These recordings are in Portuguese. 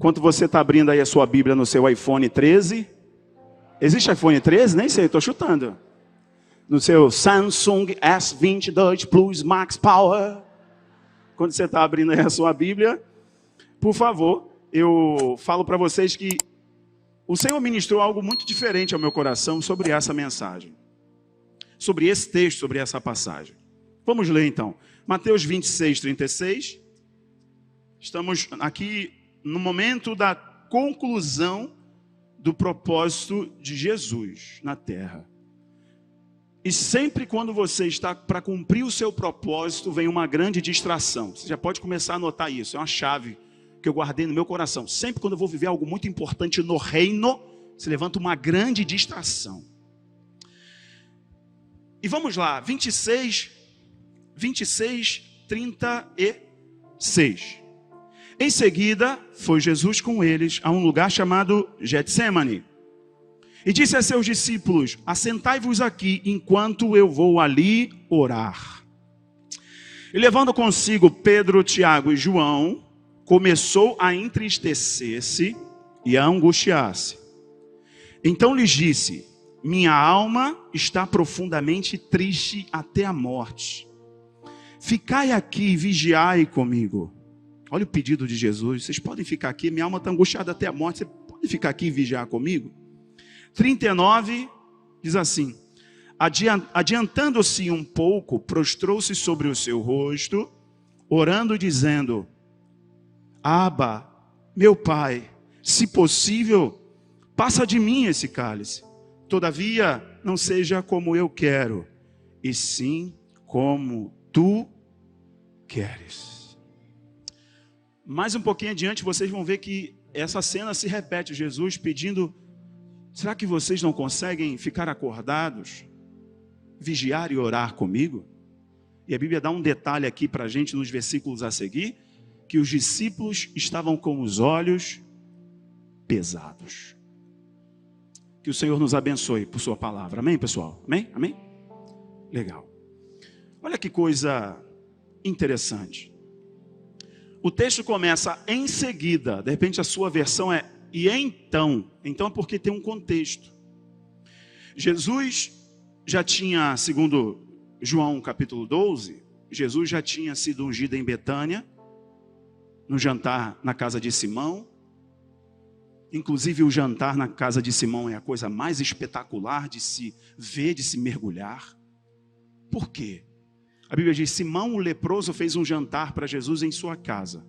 Enquanto você está abrindo aí a sua Bíblia no seu iPhone 13. Existe iPhone 13? Nem sei, estou chutando. No seu Samsung S22 Plus Max Power. Quando você está abrindo aí a sua Bíblia, por favor, eu falo para vocês que o Senhor ministrou algo muito diferente ao meu coração sobre essa mensagem. Sobre esse texto, sobre essa passagem. Vamos ler então. Mateus 26, 36. Estamos aqui no momento da conclusão do propósito de Jesus na terra. E sempre quando você está para cumprir o seu propósito, vem uma grande distração. Você já pode começar a anotar isso. É uma chave que eu guardei no meu coração. Sempre quando eu vou viver algo muito importante no reino, se levanta uma grande distração. E vamos lá, 26, 36. Em seguida, foi Jesus com eles a um lugar chamado Getsêmani. E disse a seus discípulos: assentai-vos aqui, enquanto eu vou ali orar. E levando consigo Pedro, Tiago e João, começou a entristecer-se e a angustiar-se. Então lhes disse: minha alma está profundamente triste até a morte. Ficai aqui e vigiai comigo. Olha o pedido de Jesus. Vocês podem ficar aqui, minha alma está angustiada até a morte. Você pode ficar aqui e vigiar comigo? 39 diz assim: adiantando-se um pouco, prostrou-se sobre o seu rosto, orando, dizendo: Abba, meu Pai, se possível, passa de mim esse cálice. Todavia, não seja como eu quero, e sim como tu queres. Mais um pouquinho adiante, vocês vão ver que essa cena se repete. Jesus pedindo: será que vocês não conseguem ficar acordados, vigiar e orar comigo? E a Bíblia dá um detalhe aqui para a gente nos versículos a seguir, que os discípulos estavam com os olhos pesados. Que o Senhor nos abençoe por sua palavra. Amém, pessoal? Amém? Amém? Legal. Olha que coisa interessante. O texto começa em seguida. De repente a sua versão é e então. Então é porque tem um contexto. Jesus já tinha, segundo João capítulo 12, Jesus já tinha sido ungido em Betânia, no jantar na casa de Simão. Inclusive o jantar na casa de Simão é a coisa mais espetacular de se ver, de se mergulhar. Por quê? A Bíblia diz: Simão o leproso fez um jantar para Jesus em sua casa.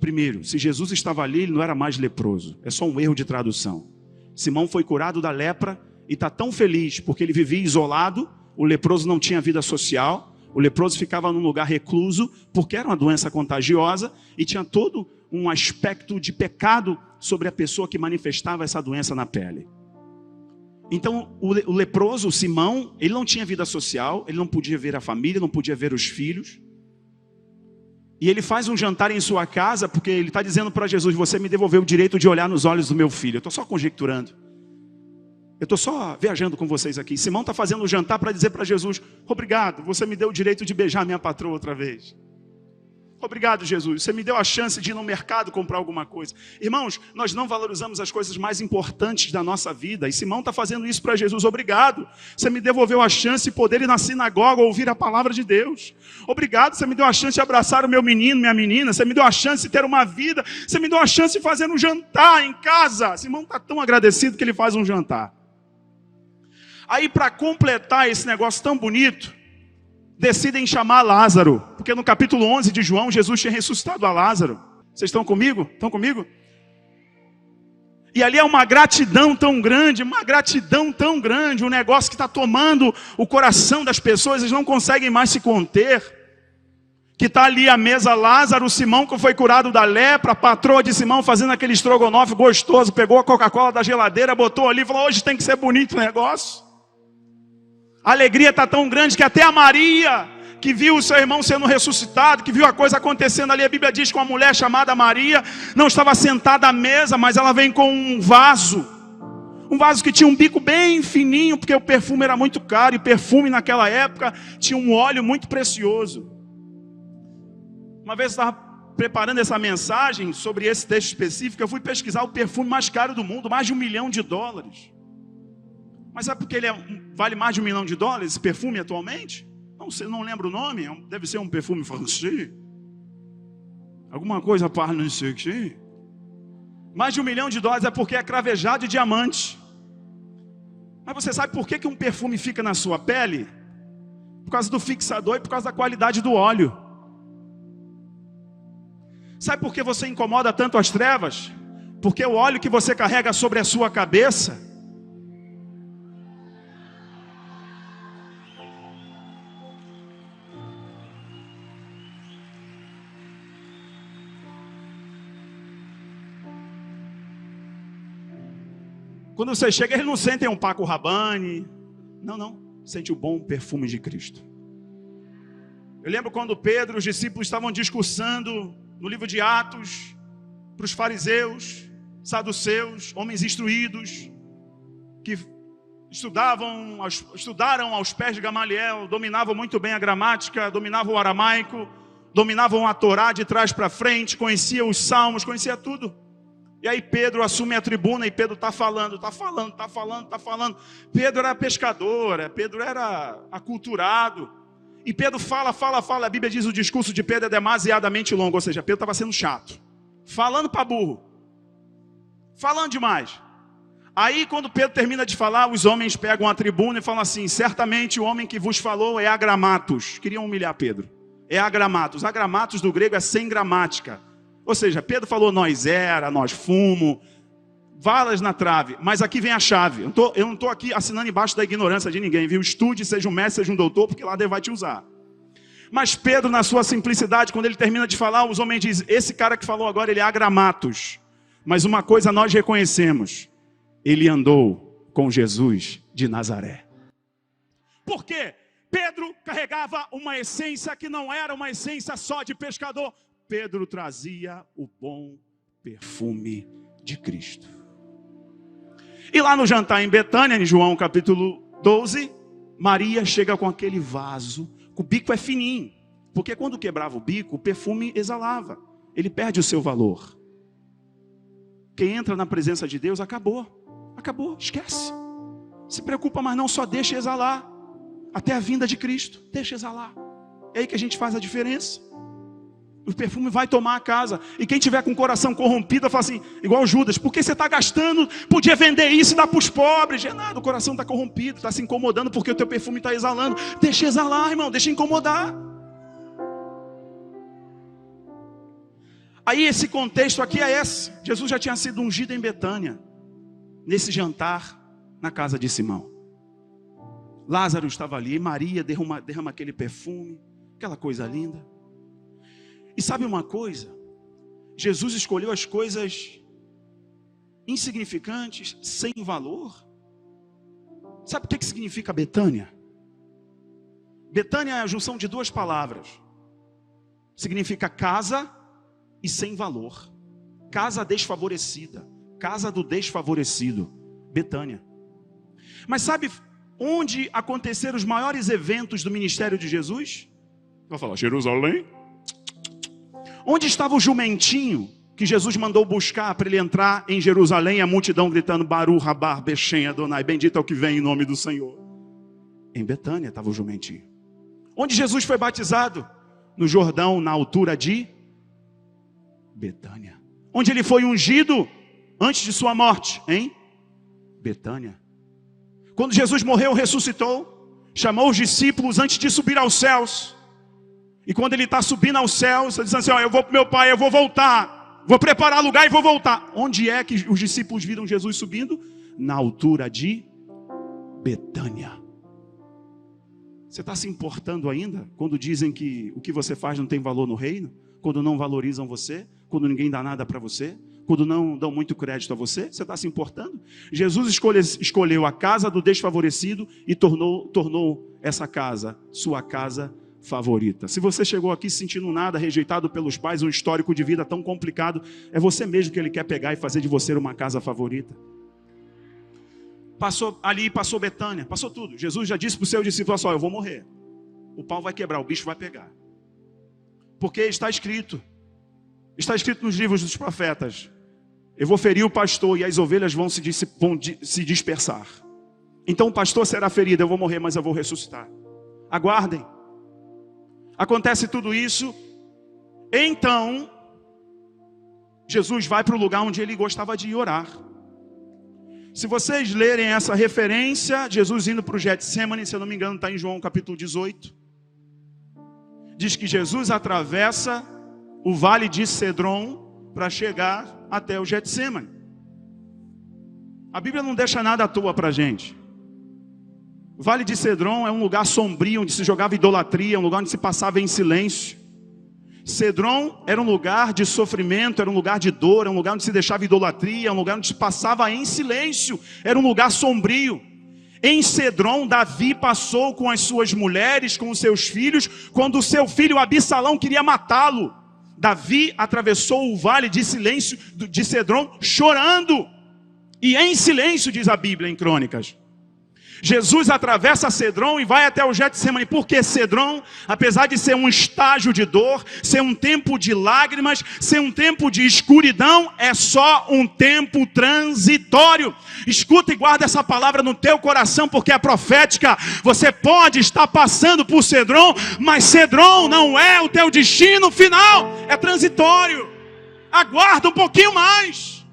Primeiro, se Jesus estava ali, ele não era mais leproso. É só um erro de tradução. Simão foi curado da lepra e está tão feliz porque ele vivia isolado. O leproso não tinha vida social. O leproso ficava num lugar recluso porque era uma doença contagiosa e tinha todo um aspecto de pecado sobre a pessoa que manifestava essa doença na pele. Então o leproso, o Simão, ele não tinha vida social, ele não podia ver a família, não podia ver os filhos. E ele faz um jantar em sua casa porque ele está dizendo para Jesus: você me devolveu o direito de olhar nos olhos do meu filho. Eu estou só conjecturando. Eu estou só viajando com vocês aqui. Simão está fazendo um jantar para dizer para Jesus: obrigado, você me deu o direito de beijar minha patroa outra vez. Obrigado, Jesus, você me deu a chance de ir no mercado comprar alguma coisa. Irmãos, nós não valorizamos as coisas mais importantes da nossa vida. E Simão está fazendo isso para Jesus. Obrigado, você me devolveu a chance de poder ir na sinagoga ouvir a palavra de Deus. Obrigado, você me deu a chance de abraçar o meu menino, minha menina. Você me deu a chance de ter uma vida. Você me deu a chance de fazer um jantar em casa. Simão está tão agradecido que ele faz um jantar. Aí, para completar esse negócio tão bonito, decidem chamar Lázaro, porque no capítulo 11 de João, Jesus tinha ressuscitado a Lázaro. Vocês estão comigo? Estão comigo? E ali é uma gratidão tão grande, um negócio que está tomando o coração das pessoas, eles não conseguem mais se conter. Que está ali à mesa Lázaro, Simão que foi curado da lepra, a patroa de Simão fazendo aquele estrogonofe gostoso, pegou a Coca-Cola da geladeira, botou ali e falou: hoje tem que ser bonito o negócio. A alegria está tão grande que até a Maria, que viu o seu irmão sendo ressuscitado, que viu a coisa acontecendo ali, a Bíblia diz que uma mulher chamada Maria não estava sentada à mesa, mas ela vem com um vaso que tinha um bico bem fininho, porque o perfume era muito caro, e perfume naquela época tinha um óleo muito precioso. Uma vez eu estava preparando essa mensagem sobre esse texto específico, eu fui pesquisar o perfume mais caro do mundo, mais de US$1 milhão. Mas sabe por que ele vale mais de US$1 milhão, esse perfume atualmente? Não lembro o nome, deve ser um perfume francês. Alguma coisa para não sei o que. Mais de US$1 milhão é porque é cravejado de diamante. Mas você sabe por que um perfume fica na sua pele? Por causa do fixador e por causa da qualidade do óleo. Sabe por que você incomoda tanto as trevas? Porque o óleo que você carrega sobre a sua cabeça quando você chega, eles não sentem um Paco Rabanne. Não. Sente o bom perfume de Cristo. Eu lembro quando Pedro e os discípulos estavam discursando no livro de Atos, para os fariseus, saduceus, homens instruídos, que estudaram aos pés de Gamaliel, dominavam muito bem a gramática, dominavam o aramaico, dominavam a Torá de trás para frente, conheciam os salmos, conhecia tudo. E aí Pedro assume a tribuna e Pedro está falando. Pedro era pescador, Pedro era aculturado. E Pedro fala. A Bíblia diz que o discurso de Pedro é demasiadamente longo. Ou seja, Pedro estava sendo chato. Falando para burro. Falando demais. Aí quando Pedro termina de falar, os homens pegam a tribuna e falam assim: certamente o homem que vos falou é agramatos. Queriam humilhar Pedro. É agramatos. Agramatos do grego é sem gramática. Ou seja, Pedro falou nós fumo, valas na trave. Mas aqui vem a chave. Eu não estou aqui assinando embaixo da ignorância de ninguém, viu? Estude, seja um mestre, seja um doutor, porque lá Deus vai te usar. Mas Pedro, na sua simplicidade, quando ele termina de falar, os homens dizem: esse cara que falou agora, ele é agramatos. Mas uma coisa nós reconhecemos: ele andou com Jesus de Nazaré. Por quê? Pedro carregava uma essência que não era uma essência só de pescador. Pedro trazia o bom perfume de Cristo. E lá no jantar em Betânia, em João capítulo 12, Maria chega com aquele vaso, o bico é fininho, porque quando quebrava o bico, o perfume exalava, ele perde o seu valor. Quem entra na presença de Deus, acabou, esquece. Se preocupa, mas não, só deixa exalar, até a vinda de Cristo, deixa exalar. É aí que a gente faz a diferença. O perfume vai tomar a casa. E quem tiver com o coração corrompido, fala assim, igual Judas: por que você está gastando? Podia vender isso e dar para os pobres. Nada, o coração está corrompido, está se incomodando porque o teu perfume está exalando. Deixa exalar, irmão, deixa incomodar. Aí esse contexto aqui é esse. Jesus já tinha sido ungido em Betânia, nesse jantar na casa de Simão. Lázaro estava ali, Maria derrama aquele perfume, aquela coisa linda. E sabe uma coisa? Jesus escolheu as coisas insignificantes, sem valor. Sabe o que significa Betânia? Betânia é a junção de duas palavras. Significa casa e sem valor. Casa desfavorecida, casa do desfavorecido. Betânia. Mas sabe onde aconteceram os maiores eventos do ministério de Jesus? Vai falar, Jerusalém? Onde estava o jumentinho que Jesus mandou buscar para ele entrar em Jerusalém? A multidão gritando: Baru, Rabar, Bechem, Adonai, bendito é o que vem em nome do Senhor. Em Betânia estava o jumentinho. Onde Jesus foi batizado? No Jordão, na altura de Betânia. Onde ele foi ungido antes de sua morte? Em Betânia. Quando Jesus morreu, ressuscitou, chamou os discípulos antes de subir aos céus. E quando ele está subindo aos céus, ele diz assim: eu vou para o meu Pai, eu vou voltar, vou preparar lugar e vou voltar. Onde é que os discípulos viram Jesus subindo? Na altura de Betânia. Você está se importando ainda quando dizem que o que você faz não tem valor no reino? Quando não valorizam você? Quando ninguém dá nada para você? Quando não dão muito crédito a você? Você está se importando? Jesus escolheu a casa do desfavorecido e tornou essa casa sua casa favorita. Se você chegou aqui sentindo nada, rejeitado pelos pais, um histórico de vida tão complicado, é você mesmo que ele quer pegar e fazer de você uma casa favorita. Passou Betânia, passou tudo. Jesus já disse para o seu discípulo: eu vou morrer, o pau vai quebrar, o bicho vai pegar, porque está escrito: Está escrito nos livros dos profetas: eu vou ferir o pastor e as ovelhas vão se dispersar. Então o pastor será ferido, eu vou morrer, mas eu vou ressuscitar. Aguardem. Acontece tudo isso. Então Jesus vai para o lugar onde ele gostava de ir orar. Se vocês lerem essa referência, Jesus indo para o Getsemane, se eu não me engano está em João capítulo 18. Diz que Jesus atravessa o vale de Cedron para chegar até o Getsemane. A Bíblia não deixa nada à toa para a gente. O vale de Cedron é um lugar sombrio, onde se jogava idolatria, um lugar onde se passava em silêncio. Cedron era um lugar de sofrimento, era um lugar de dor, era um lugar onde se deixava idolatria, um lugar onde se passava em silêncio, era um lugar sombrio. Em Cedron, Davi passou com as suas mulheres, com os seus filhos, quando o seu filho Absalão queria matá-lo. Davi atravessou o vale de silêncio de Cedron chorando. E em silêncio, diz a Bíblia em Crônicas. Jesus atravessa Cedron e vai até o Getsemane. Porque Cedron, apesar de ser um estágio de dor, ser um tempo de lágrimas, ser um tempo de escuridão, é só um tempo transitório. Escuta e guarda essa palavra no teu coração, porque é profética. Você pode estar passando por Cedron, mas Cedron não é o teu destino final, é transitório. Aguarda um pouquinho mais.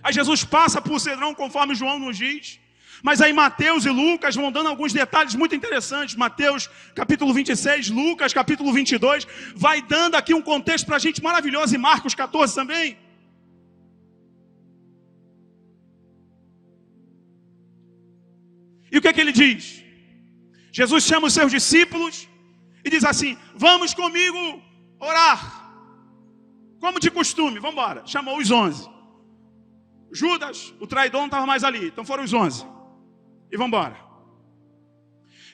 Aí Jesus passa por Cedron, conforme João nos diz. Mas aí Mateus e Lucas vão dando alguns detalhes muito interessantes. Mateus capítulo 26, Lucas capítulo 22, vai dando aqui um contexto para a gente maravilhoso. E Marcos 14 também. E o que é que ele diz? Jesus chama os seus discípulos e diz assim: vamos comigo orar. Como de costume, vamos embora. Chamou os 11. Judas, o traidor, não estava mais ali. Então foram os 11. E vamos embora.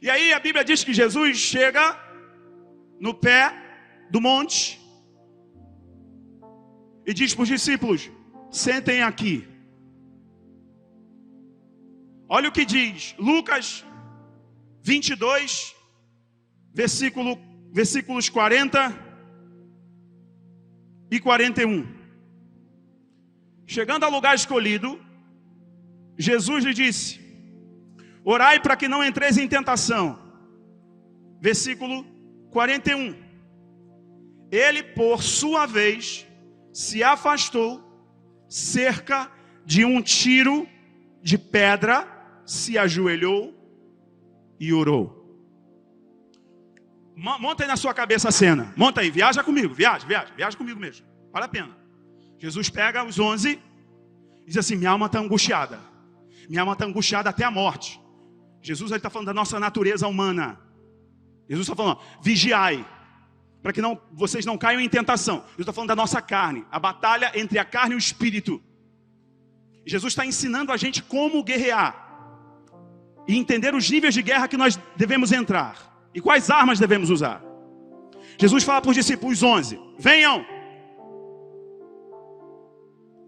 E aí a Bíblia diz que Jesus chega no pé do monte e diz para os discípulos: sentem aqui. Olha o que diz Lucas 22, versículos 40 e 41. Chegando ao lugar escolhido, Jesus lhe disse: orai para que não entreis em tentação. Versículo 41. Ele, por sua vez, se afastou cerca de um tiro de pedra, se ajoelhou e orou. Monta aí na sua cabeça a cena. Monta aí, viaja comigo, viaja comigo mesmo. Vale a pena. Jesus pega os 11 e diz assim: minha alma está angustiada. Minha alma está angustiada até a morte. Jesus está falando da nossa natureza humana. Jesus está falando: vigiai, para que vocês não caiam em tentação. Jesus está falando da nossa carne, a batalha entre a carne e o espírito. Jesus está ensinando a gente como guerrear e entender os níveis de guerra que nós devemos entrar e quais armas devemos usar. Jesus fala para os discípulos 11: venham,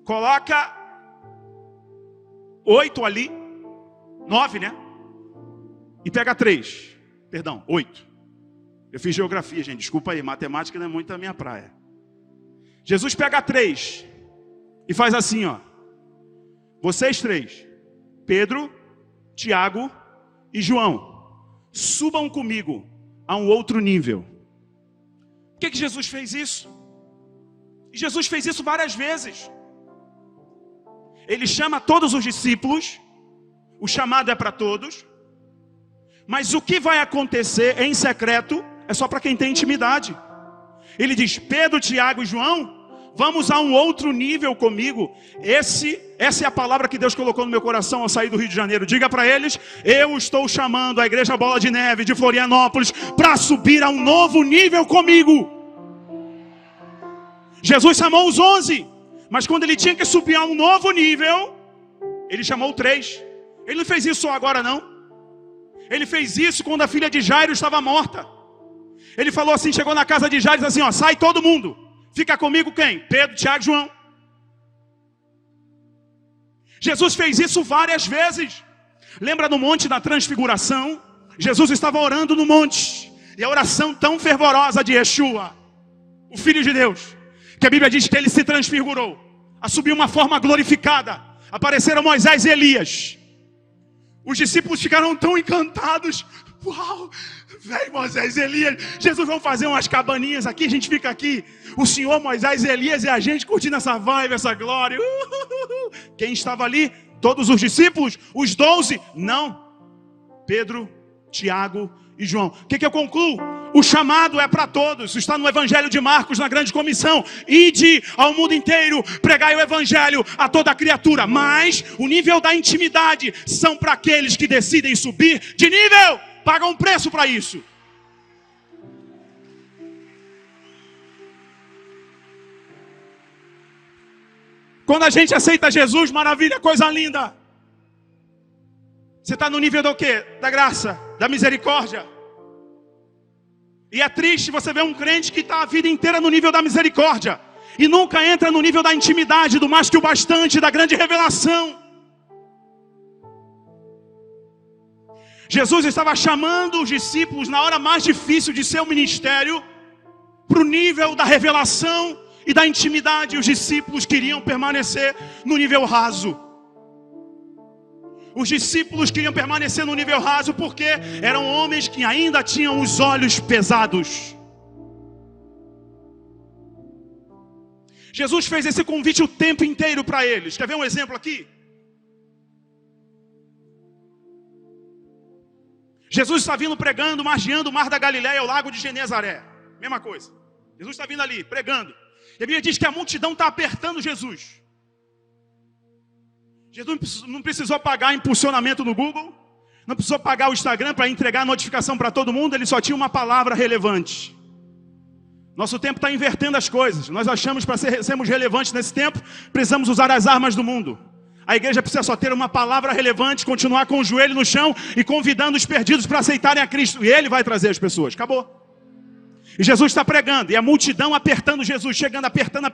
coloca 8 ali, 9, né? E pega 3, perdão, 8. Eu fiz geografia, gente, desculpa aí, matemática não é muito a minha praia. Jesus pega 3 e faz assim, ó: vocês 3, Pedro, Tiago e João, subam comigo a um outro nível. Por que Jesus fez isso? E Jesus fez isso várias vezes. Ele chama todos os discípulos, o chamado é para todos, mas o que vai acontecer em secreto é só para quem tem intimidade. Ele diz: Pedro, Tiago e João, vamos a um outro nível comigo. Essa é a palavra que Deus colocou no meu coração ao sair do Rio de Janeiro. Diga para eles: eu estou chamando a Igreja Bola de Neve de Florianópolis para subir a um novo nível comigo. Jesus chamou os 11, mas quando ele tinha que subir a um novo nível, ele chamou 3. Ele não fez isso só agora não. Ele fez isso quando a filha de Jairo estava morta. Ele falou assim, chegou na casa de Jairo e disse assim: ó, sai todo mundo. Fica comigo quem? Pedro, Tiago e João. Jesus fez isso várias vezes. Lembra no Monte da o Filho de Deus, que a Bíblia diz que ele se transfigurou, assumiu uma forma glorificada, apareceram Moisés e Elias. Os discípulos ficaram tão encantados. Uau, vem Moisés e Elias. Jesus, vamos fazer umas cabaninhas aqui, a gente fica aqui. O Senhor, Moisés e Elias e a gente curtindo essa vibe, essa glória. Quem estava ali? Todos os discípulos? Os 12? Não. Pedro, Tiago e João. O que eu concluo? O chamado é para todos. Isso está no Evangelho de Marcos, na grande comissão. Ide ao mundo inteiro, pregai o Evangelho a toda criatura. Mas o nível da intimidade são para aqueles que decidem subir de nível. Pagam um preço para isso. Quando a gente aceita Jesus, maravilha, coisa linda. Você está no nível do quê? Da graça, da misericórdia. E é triste você ver um crente que está a vida inteira no nível da misericórdia e nunca entra no nível da intimidade, do mais que o bastante, da grande revelação. Jesus estava chamando os discípulos na hora mais difícil de seu ministério para o nível da revelação e da intimidade. Os discípulos queriam permanecer no nível raso. Os discípulos queriam permanecer no nível raso porque eram homens que ainda tinham os olhos pesados. Jesus fez esse convite o tempo inteiro para eles. Quer ver um exemplo aqui? Jesus está vindo pregando, margeando o mar da Galileia ao lago de Genezaré. Mesma coisa. Jesus está vindo ali, pregando. E a Bíblia diz que a multidão está apertando Jesus. Jesus não precisou pagar impulsionamento no Google, não precisou pagar o Instagram para entregar a notificação para todo mundo, ele só tinha uma palavra relevante. Nosso tempo está invertendo as coisas. Nós achamos que para sermos relevantes nesse tempo, precisamos usar as armas do mundo. A igreja precisa só ter uma palavra relevante, continuar com o joelho no chão e convidando os perdidos para aceitarem a Cristo. E Ele vai trazer as pessoas. Acabou. E Jesus está pregando, e a multidão apertando Jesus, chegando, apertando.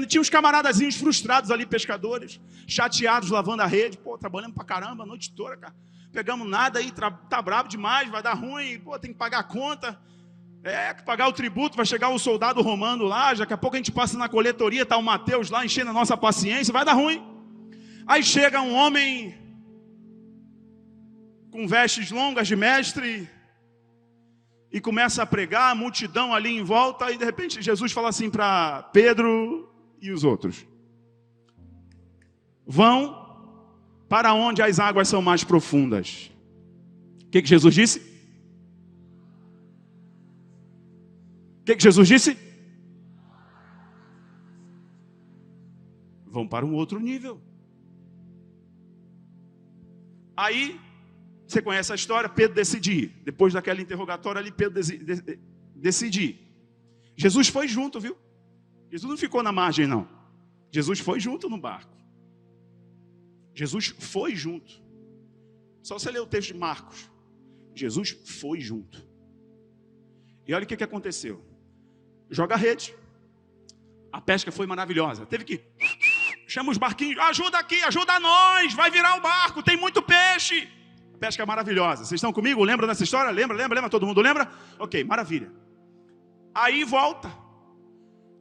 E tinha uns camaradazinhos frustrados ali, pescadores, chateados, lavando a rede. Pô, trabalhando pra caramba a noite toda, cara. Pegamos nada aí, tá bravo demais, vai dar ruim. Pô, tem que pagar a conta. Que pagar o tributo, vai chegar o soldado romano lá. Daqui a pouco a gente passa na coletoria, tá o Mateus lá enchendo a nossa paciência, vai dar ruim. Aí chega um homem com vestes longas de mestre e começa a pregar, a multidão ali em volta, e de repente Jesus fala assim para Pedro e os outros: vão para onde as águas são mais profundas. O que Jesus disse? O que Jesus disse? Vão para um outro nível. Aí, você conhece a história, Pedro decidiu. Depois daquela interrogatória ali, Pedro decidiu. Jesus foi junto, viu? Jesus não ficou na margem, não. Jesus foi junto no barco. Jesus foi junto. Só você ler o texto de Marcos. Jesus foi junto. E olha o que aconteceu. Joga a rede. A pesca foi maravilhosa. Teve que... Chama os barquinhos, ajuda aqui, ajuda nós, vai virar o barco, tem muito peixe. Pesca maravilhosa. Vocês estão comigo? Lembra dessa história? Lembra? Todo mundo lembra? Ok, maravilha. Aí volta.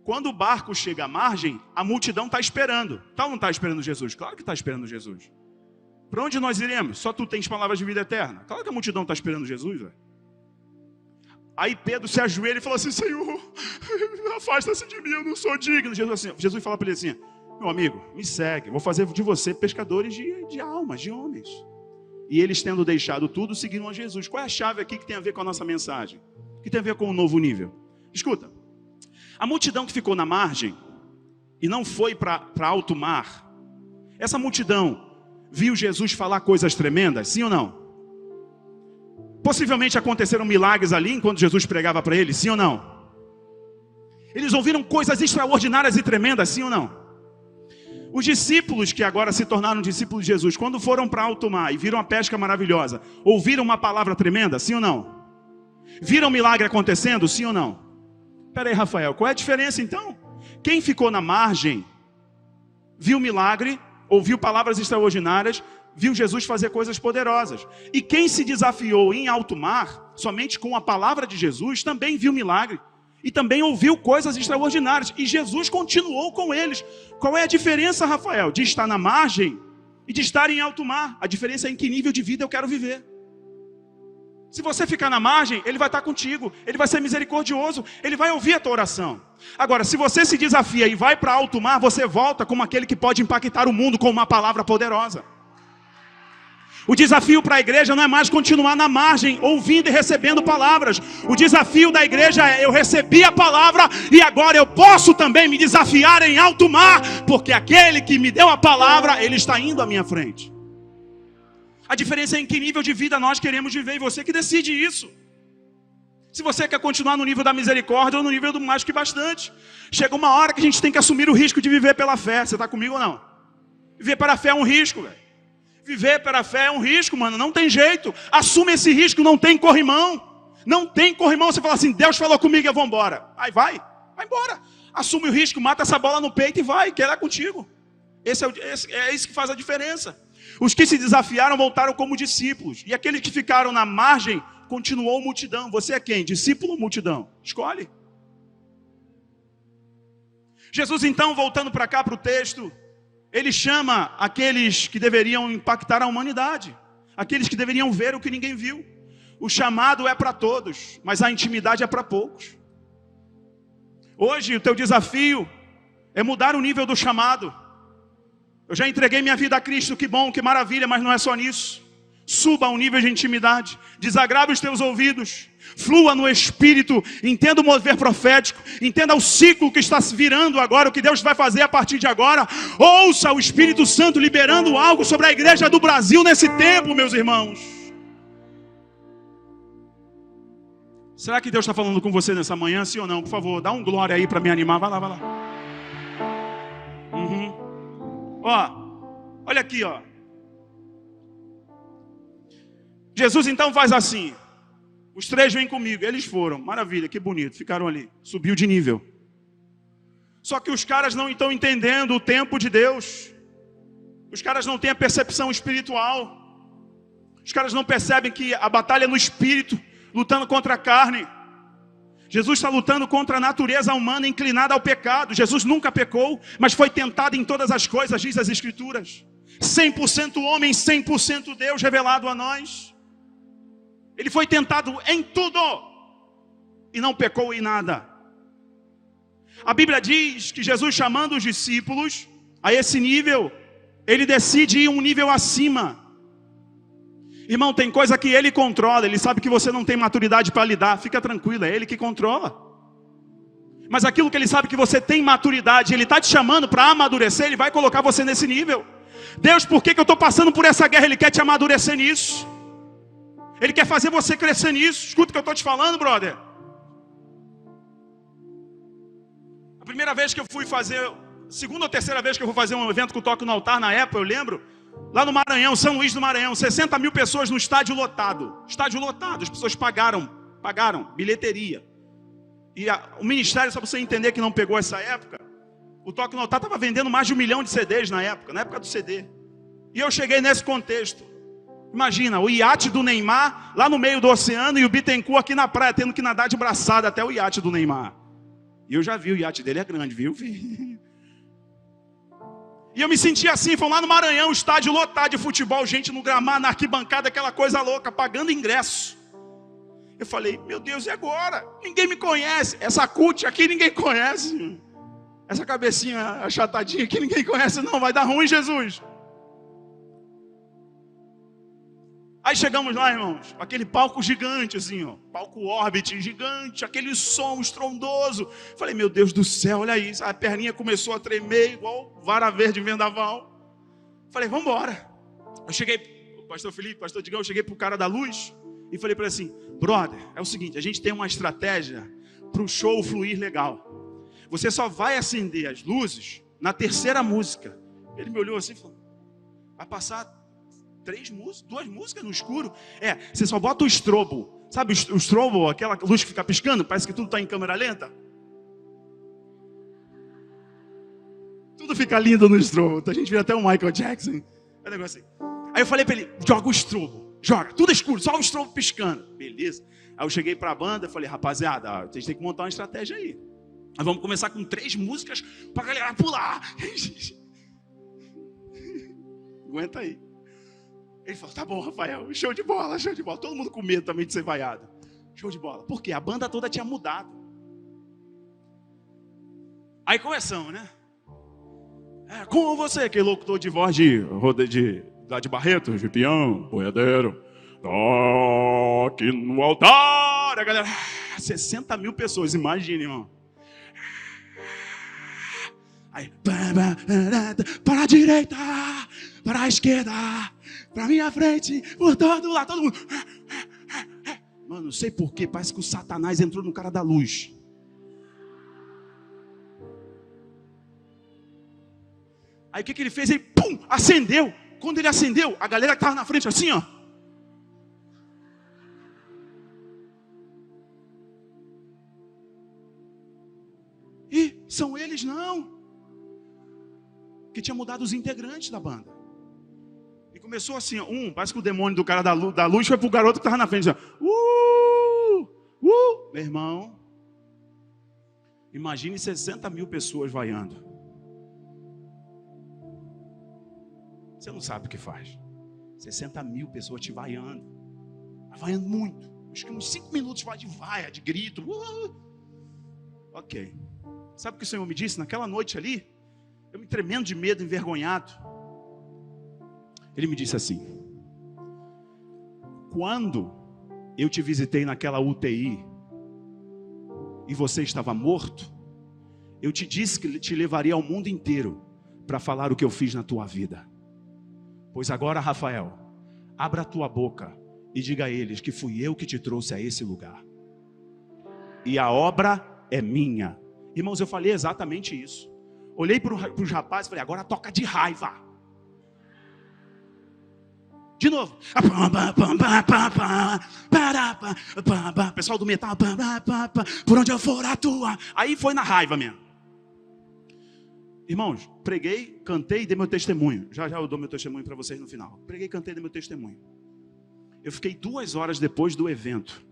Quando o barco chega à margem, a multidão está esperando. Tá ou não está esperando Jesus? Claro que está esperando Jesus. Para onde nós iremos? Só tu tens palavras de vida eterna. Claro que a multidão está esperando Jesus, velho. Aí Pedro se ajoelha e fala assim: Senhor, afasta-se de mim, eu não sou digno. Jesus fala para ele assim: meu amigo, me segue, vou fazer de você pescadores de almas, de homens. E eles, tendo deixado tudo, seguiram a Jesus. Qual é a chave aqui que tem a ver com a nossa mensagem? Que tem a ver com o novo nível? Escuta, a multidão que ficou na margem e não foi para alto mar, essa multidão viu Jesus falar coisas tremendas, sim ou não? Possivelmente aconteceram milagres ali enquanto Jesus pregava para eles, sim ou não? Eles ouviram coisas extraordinárias e tremendas, sim ou não? Os discípulos que agora se tornaram discípulos de Jesus, quando foram para alto mar e viram a pesca maravilhosa, ouviram uma palavra tremenda, sim ou não? Viram milagre acontecendo, sim ou não? Espera aí, Rafael, qual é a diferença então? Quem ficou na margem, viu milagre, ouviu palavras extraordinárias, viu Jesus fazer coisas poderosas. E quem se desafiou em alto mar, somente com a palavra de Jesus, também viu milagre. e também ouviu coisas extraordinárias. E Jesus continuou com eles. Qual é a diferença, Rafael, de estar na margem e de estar em alto mar? A diferença é em que nível de vida eu quero viver. Se você ficar na margem, Ele vai estar contigo. Ele vai ser misericordioso. Ele vai ouvir a tua oração. Agora, se você se desafia e vai para alto mar, você volta como aquele que pode impactar o mundo com uma palavra poderosa. O desafio para a igreja não é mais continuar na margem, ouvindo e recebendo palavras. O desafio da igreja é: eu recebi a palavra e agora eu posso também me desafiar em alto mar, porque aquele que me deu a palavra, Ele está indo à minha frente. A diferença é em que nível de vida nós queremos viver, e você que decide isso. Se você quer continuar no nível da misericórdia ou no nível do mais que bastante. Chega uma hora que a gente tem que assumir o risco de viver pela fé. Você está comigo ou não? Viver pela fé é um risco, velho. Viver pela fé é um risco, mano. Não tem jeito. Assume esse risco, não tem corrimão. Não tem corrimão. Você fala assim: Deus falou comigo, eu vou embora. Aí vai embora. Assume o risco, mata essa bola no peito e vai, quer lá contigo. É isso que faz a diferença. Os que se desafiaram voltaram como discípulos. E aqueles que ficaram na margem, continuou multidão. Você é quem? Discípulo ou multidão? Escolhe. Jesus então, voltando para cá, para o texto, Ele chama aqueles que deveriam impactar a humanidade. Aqueles que deveriam ver o que ninguém viu. O chamado é para todos, mas a intimidade é para poucos. Hoje o teu desafio é mudar o nível do chamado. Eu já entreguei minha vida a Cristo, que bom, que maravilha, mas não é só nisso. Suba ao nível de intimidade, desagrave os teus ouvidos, flua no Espírito, entenda o mover profético, entenda o ciclo que está se virando agora, o que Deus vai fazer a partir de agora. Ouça o Espírito Santo liberando algo sobre a igreja do Brasil nesse tempo, meus irmãos. Será que Deus está falando com você nessa manhã, sim ou não? Por favor, dá um glória aí para me animar, vai lá. Olha aqui, Jesus então faz assim. Os 3 vêm comigo. Eles foram, maravilha, que bonito, ficaram ali. Subiu de nível. Só que os caras não estão entendendo o tempo de Deus. Os caras não têm a percepção espiritual. Os caras não percebem que a batalha é no espírito, lutando contra a carne. Jesus está lutando contra a natureza humana inclinada ao pecado. Jesus nunca pecou, mas foi tentado em todas as coisas, diz as Escrituras. 100% homem, 100% Deus revelado a nós. Ele foi tentado em tudo e não pecou em nada. A Bíblia diz que Jesus, chamando os discípulos a esse nível, Ele decide ir um nível acima. Irmão, tem coisa que Ele controla. Ele sabe que você não tem maturidade para lidar. Fica tranquilo, é Ele que controla. Mas aquilo que Ele sabe que você tem maturidade, Ele está te chamando para amadurecer, Ele vai colocar você nesse nível. Deus, por que eu estou passando por essa guerra? Ele quer te amadurecer nisso. Ele quer fazer você crescer nisso. Escuta o que eu estou te falando, brother. A primeira vez que eu fui fazer, segunda ou terceira vez que eu fui fazer um evento com toque no altar, na época, eu lembro, lá no Maranhão, São Luís do Maranhão, 60 mil pessoas no estádio lotado. Estádio lotado, as pessoas pagaram, bilheteria. E o ministério, só para você entender que não pegou essa época, o toque no altar estava vendendo mais de 1 milhão de CDs na época do CD. E eu cheguei nesse contexto. Imagina, o iate do Neymar lá no meio do oceano e o Bittencourt aqui na praia, tendo que nadar de braçada até o iate do Neymar. E eu já vi, o iate dele é grande, viu? E eu me senti assim, fomos lá no Maranhão, estádio lotado de futebol, gente no gramado, na arquibancada, aquela coisa louca, pagando ingresso. Eu falei, meu Deus, e agora? Ninguém me conhece. Essa cut aqui ninguém conhece. Essa cabecinha achatadinha aqui ninguém conhece, não. Vai dar ruim, Jesus. Aí chegamos lá, irmãos, aquele palco gigante assim, palco Orbit gigante, aquele som estrondoso. Falei, meu Deus do céu, olha isso. A perninha começou a tremer igual vara verde em vendaval. Falei, vamos embora. Eu cheguei, pastor Felipe, pastor Digão, eu cheguei pro cara da luz e falei para ele assim, brother, é o seguinte, a gente tem uma estratégia para o show fluir legal. Você só vai acender as luzes na terceira música. Ele me olhou assim e falou, vai passar 2 músicas no escuro? Você só bota o estrobo. Sabe o estrobo, aquela luz que fica piscando? Parece que tudo está em câmera lenta. Tudo fica lindo no estrobo. A gente vê até o Michael Jackson. É um negócio assim. Aí eu falei para ele, joga o estrobo. Joga, tudo escuro, só o estrobo piscando. Beleza. Aí eu cheguei para a banda e falei, rapaziada, vocês têm que montar uma estratégia aí. Nós vamos começar com 3 músicas para a galera pular. Aguenta aí. Ele falou, tá bom, Rafael, show de bola, show de bola. Todo mundo com medo também de ser vaiado. Show de bola. Por quê? A banda toda tinha mudado. Aí começamos, né? Com você, aquele locutor de voz lá de Barreto, de peão, boiadeiro. Toque no altar. A galera, 60 mil pessoas, imagine, irmão. Aí, para a direita, para a esquerda, para minha frente, por todo lado, todo mundo. Mano, não sei porquê, parece que o Satanás entrou no cara da luz. Aí o que ele fez? Ele, pum, acendeu. Quando ele acendeu, a galera que estava na frente assim, ó. E são eles não. Que tinha mudado os integrantes da banda. E começou assim, ó, parece que o demônio do cara da luz foi pro garoto que estava na frente. Ó. Meu irmão, imagine 60 mil pessoas vaiando. Você não sabe o que faz. 60 mil pessoas te vaiando. Vaiando muito. Acho que uns 5 minutos vai de vaia, de grito. Ok. Sabe o que o Senhor me disse naquela noite ali? Eu me tremendo de medo, envergonhado. Ele me disse assim: quando eu te visitei naquela UTI e você estava morto, eu te disse que te levaria ao mundo inteiro para falar o que eu fiz na tua vida. Pois agora, Rafael, abra a tua boca e diga a eles que fui eu que te trouxe a esse lugar. E a obra é minha. Irmãos, eu falei exatamente isso. Olhei para os rapazes e falei, agora toca de raiva. De novo. Pessoal do metal. Por onde eu for atua. Aí foi na raiva mesmo. Irmãos, preguei, cantei e dei meu testemunho. Já eu dou meu testemunho para vocês no final. Preguei, cantei e dei meu testemunho. Eu fiquei 2 horas depois do evento.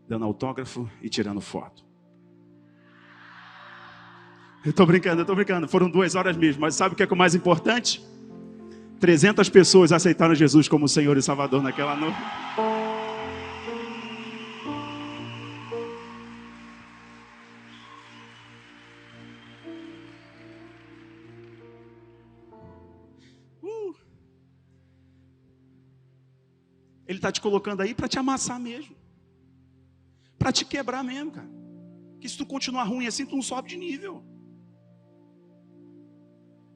Dando autógrafo e tirando foto. Eu estou brincando. Foram 2 horas mesmo. Mas sabe o que é o mais importante? 300 pessoas aceitaram Jesus como Senhor e Salvador naquela noite. Ele está te colocando aí para te amassar mesmo. Para te quebrar mesmo, cara. Que se tu continuar ruim assim, tu não sobe de nível.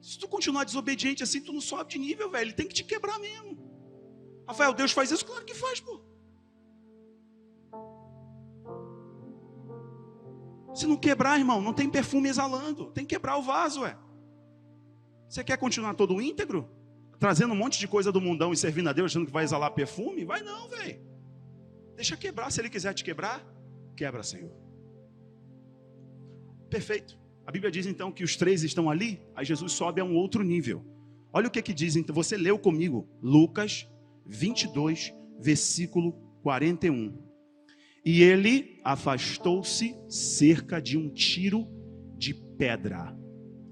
Se tu continuar desobediente assim, tu não sobe de nível, velho. Ele tem que te quebrar mesmo. Rafael, Deus faz isso? Claro que faz, pô. Se não quebrar, irmão, não tem perfume exalando. Tem que quebrar o vaso, ué. Você quer continuar todo íntegro? Trazendo um monte de coisa do mundão e servindo a Deus, achando que vai exalar perfume? Vai não, velho. Deixa quebrar. Se Ele quiser te quebrar, quebra, Senhor. Perfeito. A Bíblia diz então que os 3 estão ali, aí Jesus sobe a um outro nível. Olha o que diz, então, você leu comigo, Lucas 22, versículo 41. E ele afastou-se cerca de um tiro de pedra,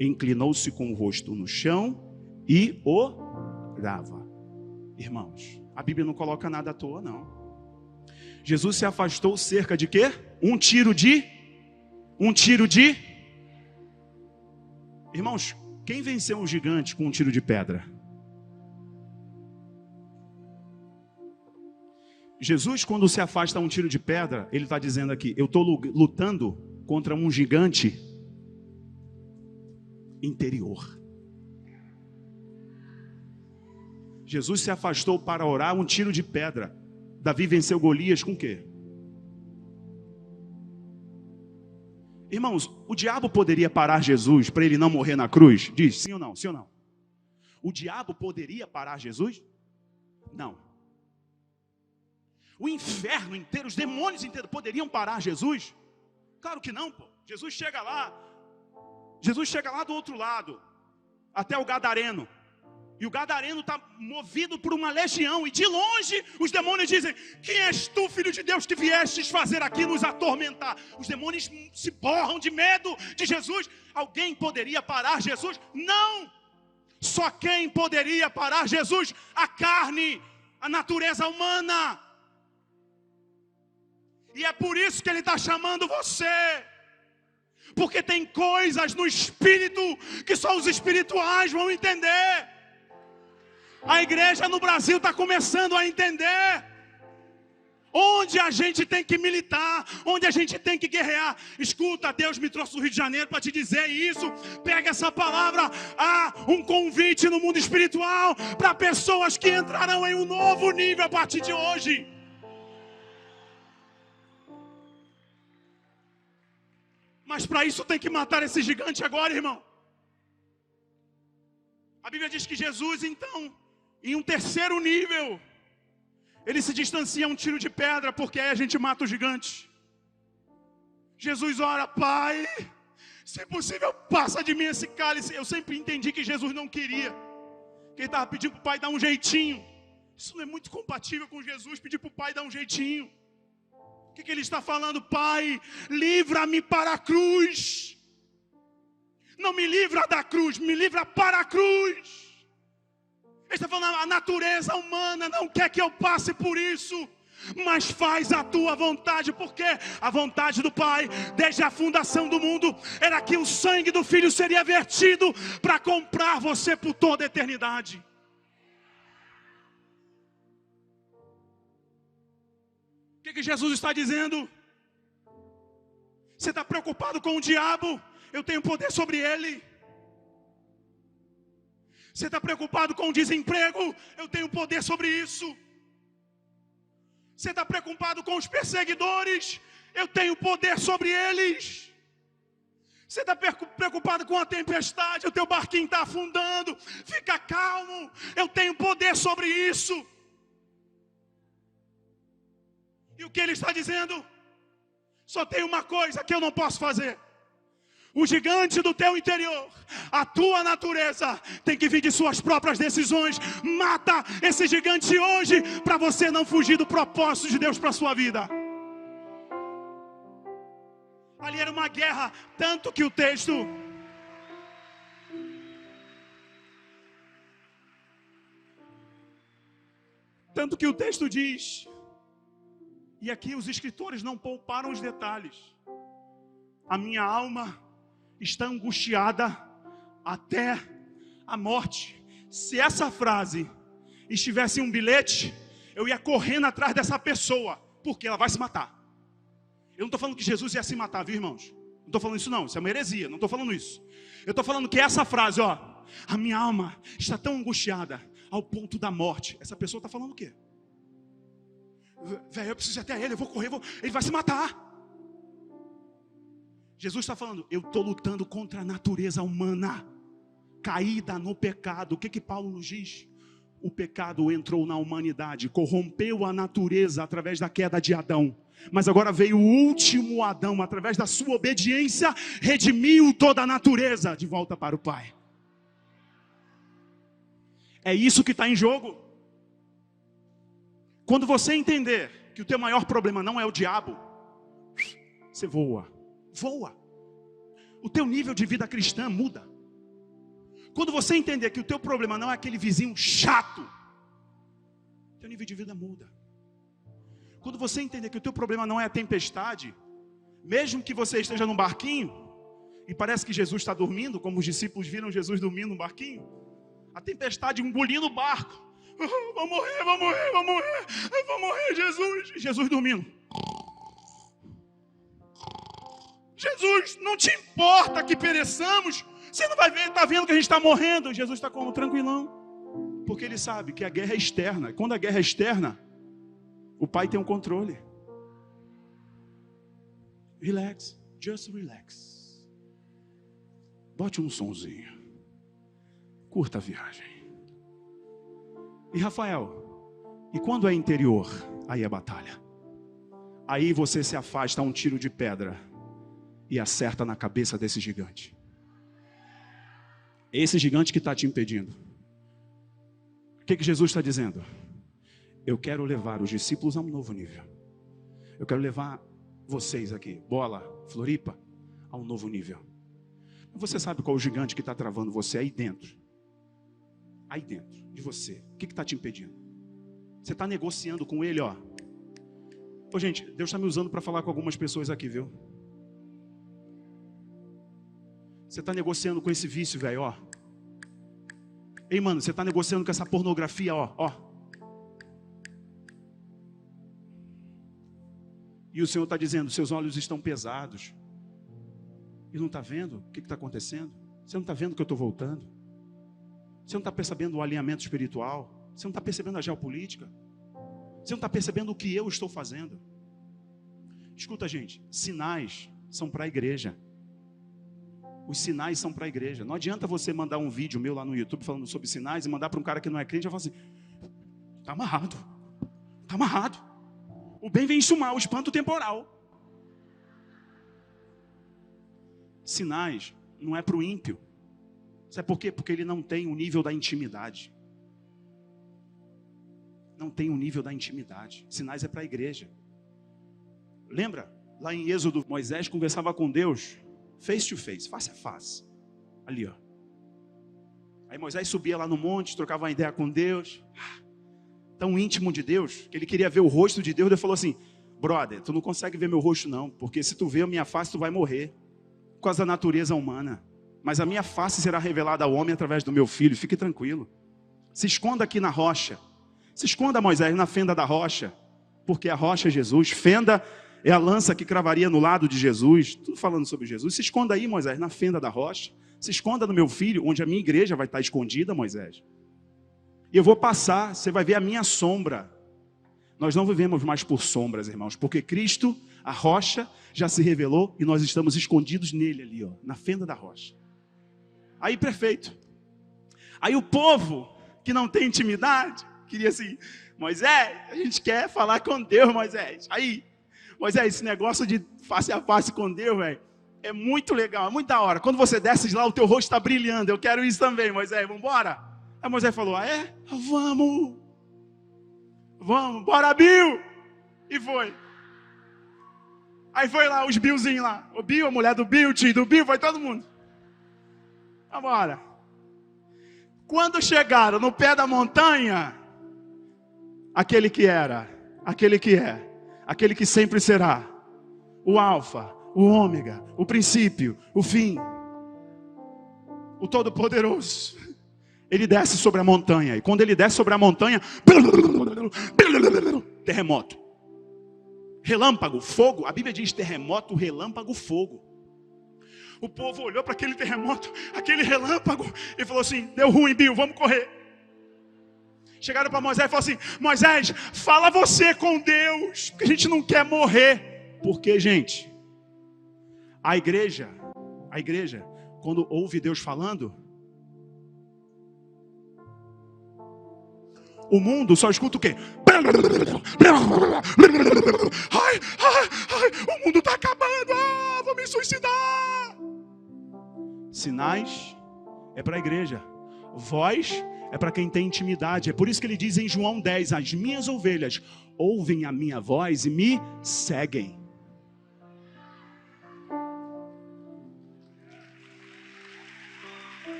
inclinou-se com o rosto no chão e orava. Irmãos, a Bíblia não coloca nada à toa, não. Jesus se afastou cerca de quê? Um tiro de... Irmãos, quem venceu um gigante com um tiro de pedra? Jesus, quando se afasta um tiro de pedra, ele está dizendo aqui, eu estou lutando contra um gigante interior. Jesus se afastou para orar um tiro de pedra. Davi venceu Golias com o quê? Irmãos, o diabo poderia parar Jesus para ele não morrer na cruz? Diz, sim ou não? Sim ou não? O diabo poderia parar Jesus? Não. O inferno inteiro, os demônios inteiros poderiam parar Jesus? Claro que não, pô. Jesus chega lá do outro lado, até o Gadareno. E o gadareno está movido por uma legião. E de longe os demônios dizem: quem és tu, filho de Deus, que viestes fazer aqui nos atormentar? Os demônios se borram de medo de Jesus. Alguém poderia parar Jesus? Não! Só quem poderia parar Jesus? A carne, a natureza humana. E é por isso que ele está chamando você. Porque tem coisas no espírito que só os espirituais vão entender. A igreja no Brasil está começando a entender onde a gente tem que militar, onde a gente tem que guerrear. Escuta, Deus me trouxe do Rio de Janeiro para te dizer isso. Pega essa palavra. Há um convite no mundo espiritual para pessoas que entrarão em um novo nível a partir de hoje. Mas para isso tem que matar esse gigante agora, irmão. A Bíblia diz que Jesus, então, em um terceiro nível, ele se distancia a um tiro de pedra, porque aí a gente mata o gigante. Jesus ora: Pai, se possível, passa de mim esse cálice. Eu sempre entendi que Jesus não queria, que ele estava pedindo para o Pai dar um jeitinho. Isso não é muito compatível com Jesus, pedir para o Pai dar um jeitinho. O que ele está falando? Pai, livra-me para a cruz. Não me livra da cruz, me livra para a cruz. Ele está falando: a natureza humana não quer que eu passe por isso, mas faz a tua vontade. Porque a vontade do Pai, desde a fundação do mundo, era que o sangue do Filho seria vertido para comprar você por toda a eternidade. O que Jesus está dizendo? Você está preocupado com o diabo? Eu tenho poder sobre ele. Você está preocupado com o desemprego? Eu tenho poder sobre isso. Você está preocupado com os perseguidores? Eu tenho poder sobre eles. Você está preocupado com a tempestade? O teu barquinho está afundando. Fica calmo, eu tenho poder sobre isso. E o que ele está dizendo? Só tem uma coisa que eu não posso fazer. O gigante do teu interior, a tua natureza, tem que vir de suas próprias decisões. Mata esse gigante hoje, para você não fugir do propósito de Deus para a sua vida. Ali era uma guerra, tanto que o texto... diz, e aqui os escritores não pouparam os detalhes: a minha alma está angustiada até a morte. Se essa frase estivesse em um bilhete, eu ia correndo atrás dessa pessoa, porque ela vai se matar. Eu não estou falando que Jesus ia se matar, viu, irmãos? Não estou falando isso não, isso é uma heresia, não estou falando isso. Eu estou falando que essa frase, ó, a minha alma está tão angustiada ao ponto da morte. Essa pessoa está falando o quê? Velho, eu preciso ir até ele, eu vou correr, ele vai se matar. Jesus está falando: eu estou lutando contra a natureza humana, caída no pecado. O que Paulo nos diz? O pecado entrou na humanidade, corrompeu a natureza através da queda de Adão. Mas agora veio o último Adão, através da sua obediência, redimiu toda a natureza de volta para o Pai. É isso que está em jogo. Quando você entender que o teu maior problema não é o diabo, você voa. Voa. O teu nível de vida cristã muda. Quando você entender que o teu problema não é aquele vizinho chato, teu nível de vida muda. Quando você entender que o teu problema não é a tempestade, mesmo que você esteja num barquinho e parece que Jesus está dormindo, como os discípulos viram Jesus dormindo no barquinho, a tempestade engolindo o barco. Vou morrer, Jesus dormindo. Jesus, não te importa que pereçamos? Você não vai ver, está vendo que a gente está morrendo? Jesus está como? Tranquilão. Porque ele sabe que a guerra é externa. Quando a guerra é externa, o Pai tem um controle. Relax, just relax. Bote um sonzinho. Curta a viagem. E Rafael, e quando é interior? Aí é batalha. Aí você se afasta a um tiro de pedra e acerta na cabeça desse gigante. Esse gigante que está te impedindo. que Jesus está dizendo? Eu quero levar os discípulos a um novo nível. Eu quero levar vocês aqui, Bola, Floripa, a um novo nível. Você sabe qual é o gigante que está travando você aí dentro? Aí dentro de você. O que está te impedindo? Você está negociando com ele, ó. Ô, gente, Deus está me usando para falar com algumas pessoas aqui, viu? Você está negociando com esse vício, velho, ó. Ei, mano, você está negociando com essa pornografia, ó. E o Senhor está dizendo, seus olhos estão pesados. E não está vendo o que está acontecendo? Você não está vendo que eu estou voltando? Você não está percebendo o alinhamento espiritual? Você não está percebendo a geopolítica? Você não está percebendo o que eu estou fazendo? Escuta, gente, sinais são para a igreja. Os sinais são para a igreja. Não adianta você mandar um vídeo meu lá no YouTube falando sobre sinais e mandar para um cara que não é crente e falar assim, está amarrado, está amarrado. O bem vem sumar, o espanto temporal. Sinais não é para o ímpio. Sabe por quê? Porque ele não tem o nível da intimidade. Não tem o nível da intimidade. Sinais é para a igreja. Lembra? Lá em Êxodo, Moisés conversava com Deus face to face, face a face. Ali, ó. Aí Moisés subia lá no monte, trocava uma ideia com Deus. Tão íntimo de Deus, que ele queria ver o rosto de Deus. Ele falou assim, brother, tu não consegue ver meu rosto não, porque se tu ver a minha face, tu vai morrer. Por causa da natureza humana. Mas a minha face será revelada ao homem através do meu filho. Fique tranquilo. Se esconda aqui na rocha. Se esconda, Moisés, na fenda da rocha. Porque a rocha é Jesus. Fenda é a lança que cravaria no lado de Jesus. Tudo falando sobre Jesus. Se esconda aí, Moisés, na fenda da rocha. Se esconda no meu filho, onde a minha igreja vai estar escondida, Moisés. E eu vou passar, você vai ver a minha sombra. Nós não vivemos mais por sombras, irmãos. Porque Cristo, a rocha, já se revelou e nós estamos escondidos nele ali, ó, na fenda da rocha. Aí, perfeito. Aí o povo que não tem intimidade, queria assim, Moisés, a gente quer falar com Deus, Moisés. Aí, Moisés, esse negócio de face a face com Deus, velho, é muito legal, é muito da hora. Quando você desce de lá, o teu rosto está brilhando. Eu quero isso também, Moisés, vamos embora? Aí Moisés falou, vamos, bora, Bill. E foi. Aí foi lá, os Billzinhos lá. O Bill, a mulher do Bill, o tio do Bill, foi todo mundo. Vamos embora. Quando chegaram no pé da montanha, aquele que era, aquele que é, aquele que sempre será, o alfa, o ômega, o princípio, o fim, o todo-poderoso, ele desce sobre a montanha. E quando ele desce sobre a montanha, terremoto, relâmpago, fogo. A Bíblia diz terremoto, relâmpago, fogo. O povo olhou para aquele terremoto, aquele relâmpago, e falou assim, deu ruim, Bill, vamos correr. Chegaram para Moisés e falaram assim, Moisés, fala você com Deus, porque a gente não quer morrer. Porque, gente, a igreja, quando ouve Deus falando, o mundo só escuta o quê? O mundo está acabando, vou me suicidar. Sinais é para a igreja, voz é para quem tem intimidade. É por isso que ele diz em João 10, as minhas ovelhas ouvem a minha voz e me seguem.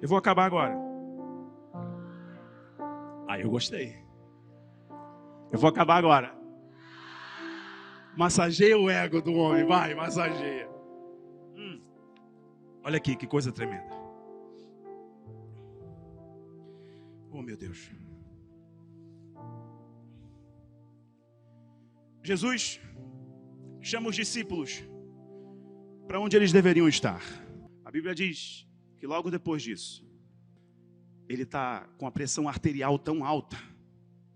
Eu vou acabar agora. Eu gostei. Eu vou acabar agora. Massageia o ego do homem, vai, massageia. Olha aqui, que coisa tremenda. Oh, meu Deus. Jesus chama os discípulos para onde eles deveriam estar. A Bíblia diz que logo depois disso, ele está com a pressão arterial tão alta,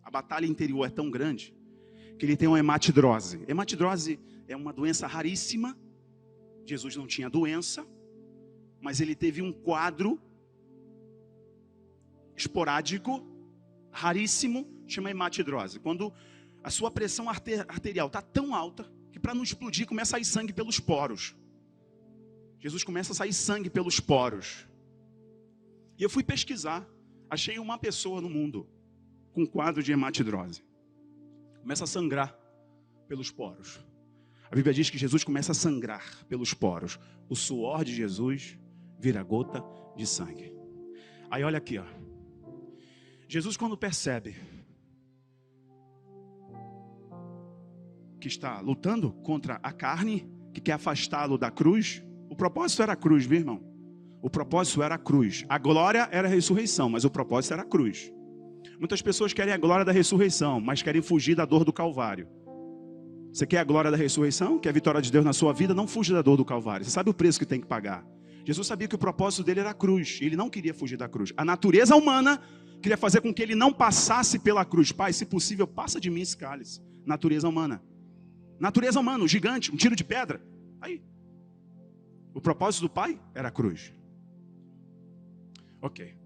a batalha interior é tão grande, que ele tem uma hematidrose. Hematidrose é uma doença raríssima. Jesus não tinha doença, mas ele teve um quadro esporádico, raríssimo, chama hematidrose. Quando a sua pressão arterial está tão alta, que para não explodir começa a sair sangue pelos poros. Jesus começa a sair sangue pelos poros. E eu fui pesquisar. Achei uma pessoa no mundo com quadro de hematidrose. Começa a sangrar pelos poros. A Bíblia diz que Jesus começa a sangrar pelos poros. O suor de Jesus vira gota de sangue. Aí olha aqui, ó. Jesus, quando percebe que está lutando contra a carne, que quer afastá-lo da cruz, o propósito era a cruz, meu irmão. O propósito era a cruz. A glória era a ressurreição, mas o propósito era a cruz. Muitas pessoas querem a glória da ressurreição, mas querem fugir da dor do Calvário. Você quer a glória da ressurreição? Quer a vitória de Deus na sua vida? Não fuja da dor do Calvário. Você sabe o preço que tem que pagar. Jesus sabia que o propósito dele era a cruz. Ele não queria fugir da cruz. A natureza humana queria fazer com que ele não passasse pela cruz. Pai, se possível, passa de mim esse cálice. Natureza humana. Natureza humana, um gigante, um tiro de pedra. Aí. O propósito do Pai era a cruz. Ok.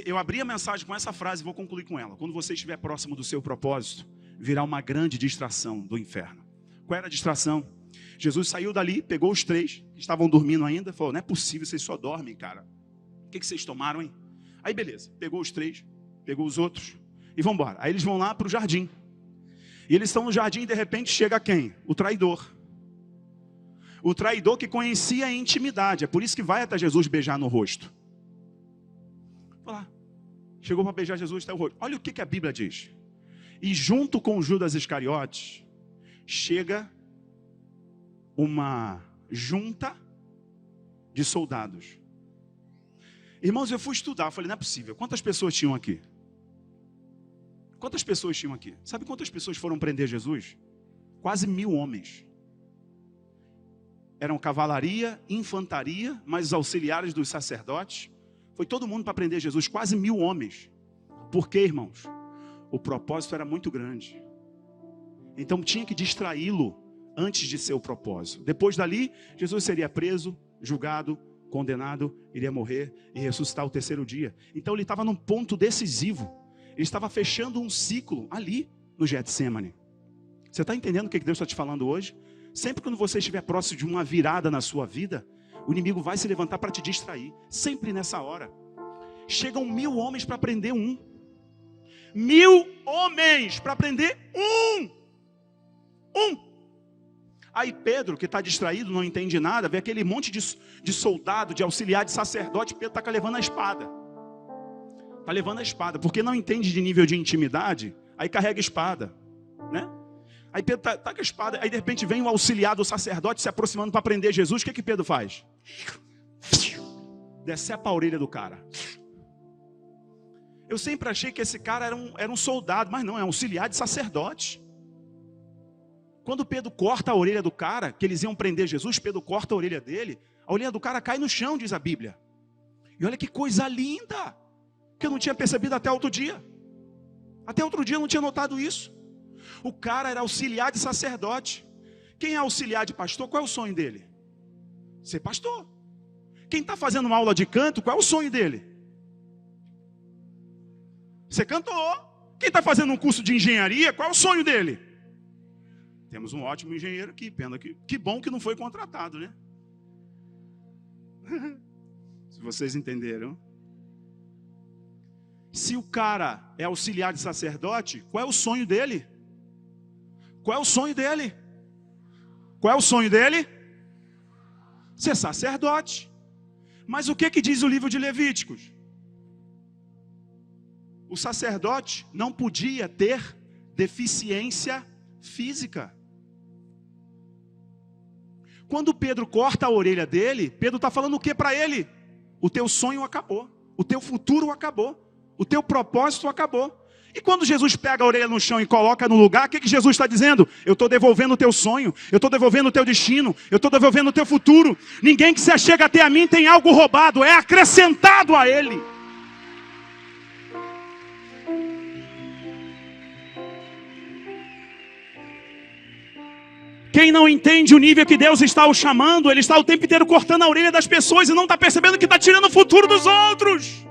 Eu abri a mensagem com essa frase e vou concluir com ela. Quando você estiver próximo do seu propósito, virá uma grande distração do inferno. Qual era a distração? Jesus saiu dali, pegou os 3 que estavam dormindo ainda, falou, não é possível, vocês só dormem, cara. O que vocês tomaram, hein? Aí beleza, pegou os 3, pegou os outros e vão embora. Aí eles vão lá para o jardim. E eles estão no jardim e de repente chega quem? O traidor. O traidor que conhecia a intimidade. É por isso que vai até Jesus beijar no rosto. Olha lá. Chegou para beijar Jesus até o rosto. Olha o que a Bíblia diz. E junto com Judas Iscariotes, chega uma junta de soldados. Irmãos, eu fui estudar, falei, não é possível. Quantas pessoas tinham aqui? Quantas pessoas tinham aqui? Sabe quantas pessoas foram prender Jesus? Quase 1000 homens. Eram cavalaria, infantaria, mais os auxiliares dos sacerdotes. Foi todo mundo para prender Jesus, quase 1000 homens. Por quê, irmãos? O propósito era muito grande. Então tinha que distraí-lo antes de ser o propósito. Depois dali, Jesus seria preso, julgado, condenado, iria morrer e ressuscitar o 3º dia. Então ele estava num ponto decisivo. Ele estava fechando um ciclo ali no Getsêmani. Você está entendendo o que Deus está te falando hoje? Sempre quando você estiver próximo de uma virada na sua vida, o inimigo vai se levantar para te distrair. Sempre nessa hora. Chegam 1000 homens para prender um. 1000 homens para prender um. Aí Pedro, que está distraído, não entende nada, vê aquele monte de soldado, de auxiliar, de sacerdote. Pedro está levando a espada. Está levando a espada, porque não entende de nível de intimidade, aí carrega a espada, né? Aí Pedro está com a espada, aí de repente vem o auxiliar do sacerdote se aproximando para prender Jesus. O que Pedro faz? Decepa a orelha do cara. Eu sempre achei que esse cara era um soldado, mas não, é um auxiliar de sacerdote. Quando Pedro corta a orelha do cara, que eles iam prender Jesus, Pedro corta a orelha dele, a orelha do cara cai no chão, diz a Bíblia. E olha que coisa linda, que eu não tinha percebido até outro dia. Até outro dia eu não tinha notado isso. O cara era auxiliar de sacerdote. Quem é auxiliar de pastor, qual é o sonho dele? Ser pastor. Quem está fazendo uma aula de canto, qual é o sonho dele? Ser cantor. Quem está fazendo um curso de engenharia, qual é o sonho dele? Temos um ótimo engenheiro aqui, pena que bom que não foi contratado, né? Se vocês entenderam. Se o cara é auxiliar de sacerdote, qual é o sonho dele? Qual é o sonho dele? Qual é o sonho dele? Ser sacerdote. Mas o que diz o livro de Levíticos? O sacerdote não podia ter deficiência física. Quando Pedro corta a orelha dele, Pedro está falando o que para ele? O teu sonho acabou, o teu futuro acabou, o teu propósito acabou. E quando Jesus pega a orelha no chão e coloca no lugar, o que Jesus está dizendo? Eu estou devolvendo o teu sonho, eu estou devolvendo o teu destino, eu estou devolvendo o teu futuro. Ninguém que se achega até a mim tem algo roubado, é acrescentado a ele. Quem não entende o nível que Deus está o chamando, ele está o tempo inteiro cortando a orelha das pessoas e não está percebendo que está tirando o futuro dos outros.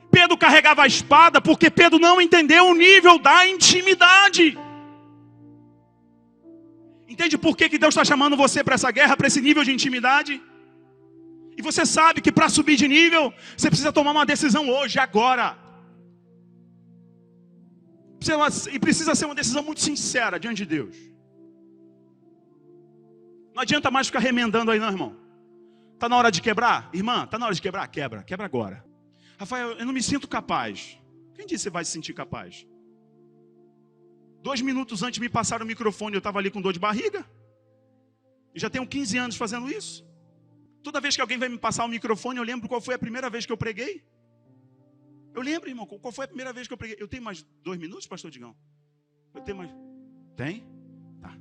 Pedro carregava a espada porque Pedro não entendeu o nível da intimidade. Entende por que Deus está chamando você para essa guerra, para esse nível de intimidade? E você sabe que para subir de nível, você precisa tomar uma decisão hoje, agora. E precisa ser uma decisão muito sincera diante de Deus. Não adianta mais ficar remendando aí não, irmão. Está na hora de quebrar? Irmã, está na hora de quebrar? Quebra agora. Rafael, eu não me sinto capaz. Quem disse que você vai se sentir capaz? 2 minutos antes me passaram o microfone, eu estava ali com dor de barriga. E já tenho 15 anos fazendo isso. Toda vez que alguém vai me passar o microfone, eu lembro qual foi a primeira vez que eu preguei. Eu lembro, irmão, qual foi a primeira vez que eu preguei. Eu tenho mais 2 minutos, pastor Digão? Eu tenho mais... Tem? Tá.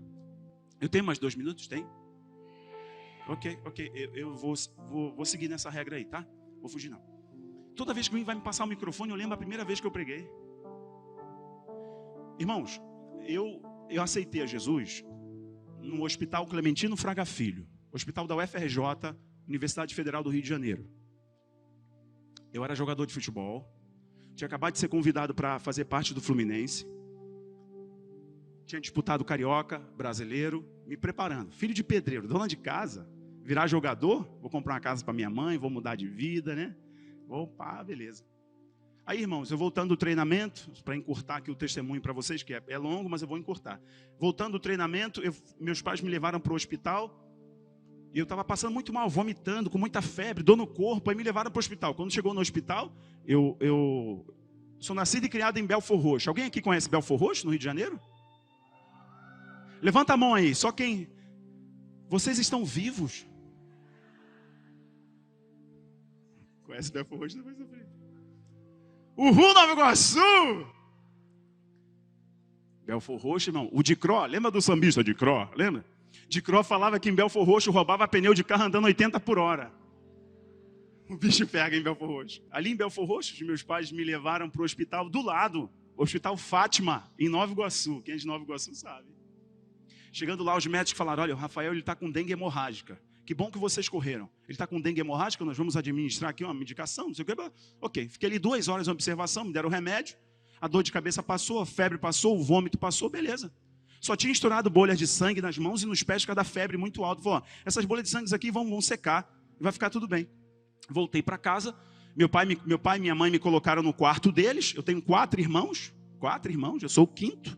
Eu tenho mais 2 minutos? Tem? Ok. Eu vou seguir nessa regra aí, tá? Vou fugir não. Toda vez que alguém vai me passar o microfone, eu lembro a primeira vez que eu preguei. Irmãos, eu aceitei a Jesus no Hospital Clementino Fraga Filho, hospital da UFRJ, Universidade Federal do Rio de Janeiro. Eu era jogador de futebol, tinha acabado de ser convidado para fazer parte do Fluminense, tinha disputado Carioca, Brasileiro, me preparando. Filho de pedreiro, dona de casa, virar jogador, vou comprar uma casa para minha mãe, vou mudar de vida, né? Opa, beleza. Aí, irmãos, eu voltando do treinamento, para encurtar aqui o testemunho para vocês, que é longo, mas eu vou encurtar. Voltando do treinamento, meus pais me levaram para o hospital, e eu estava passando muito mal, vomitando, com muita febre, dor no corpo, aí me levaram para o hospital. Quando chegou no hospital, eu sou nascido e criado em Belford Roxo. Alguém aqui conhece Belford Roxo, no Rio de Janeiro? Levanta a mão aí, só quem... Vocês estão vivos? Conhece Belford Roxo? Depois eu falei. Uhul, Nova Iguaçu! Belford Roxo, irmão. O Dicró, lembra do sambista Dicró? Lembra? Dicró falava que em Belford Roxo roubava pneu de carro andando 80 por hora. O bicho pega em Belford Roxo. Ali em Belford Roxo, os meus pais me levaram para o hospital do lado. O Hospital Fátima, em Nova Iguaçu. Quem é de Nova Iguaçu sabe. Chegando lá, os médicos falaram, olha, o Rafael ele está com dengue hemorrágica. Que bom que vocês correram. Ele está com dengue hemorrágica, nós vamos administrar aqui uma medicação, não sei o que. Ok, fiquei ali 2 horas em observação, me deram o remédio, a dor de cabeça passou, a febre passou, o vômito passou, beleza. Só tinha estourado bolhas de sangue nas mãos e nos pés por causa da febre muito alta. Falou, essas bolhas de sangue aqui vão secar e vai ficar tudo bem. Voltei para casa, meu pai e minha mãe me colocaram no quarto deles, eu tenho 4 irmãos, eu sou o 5º.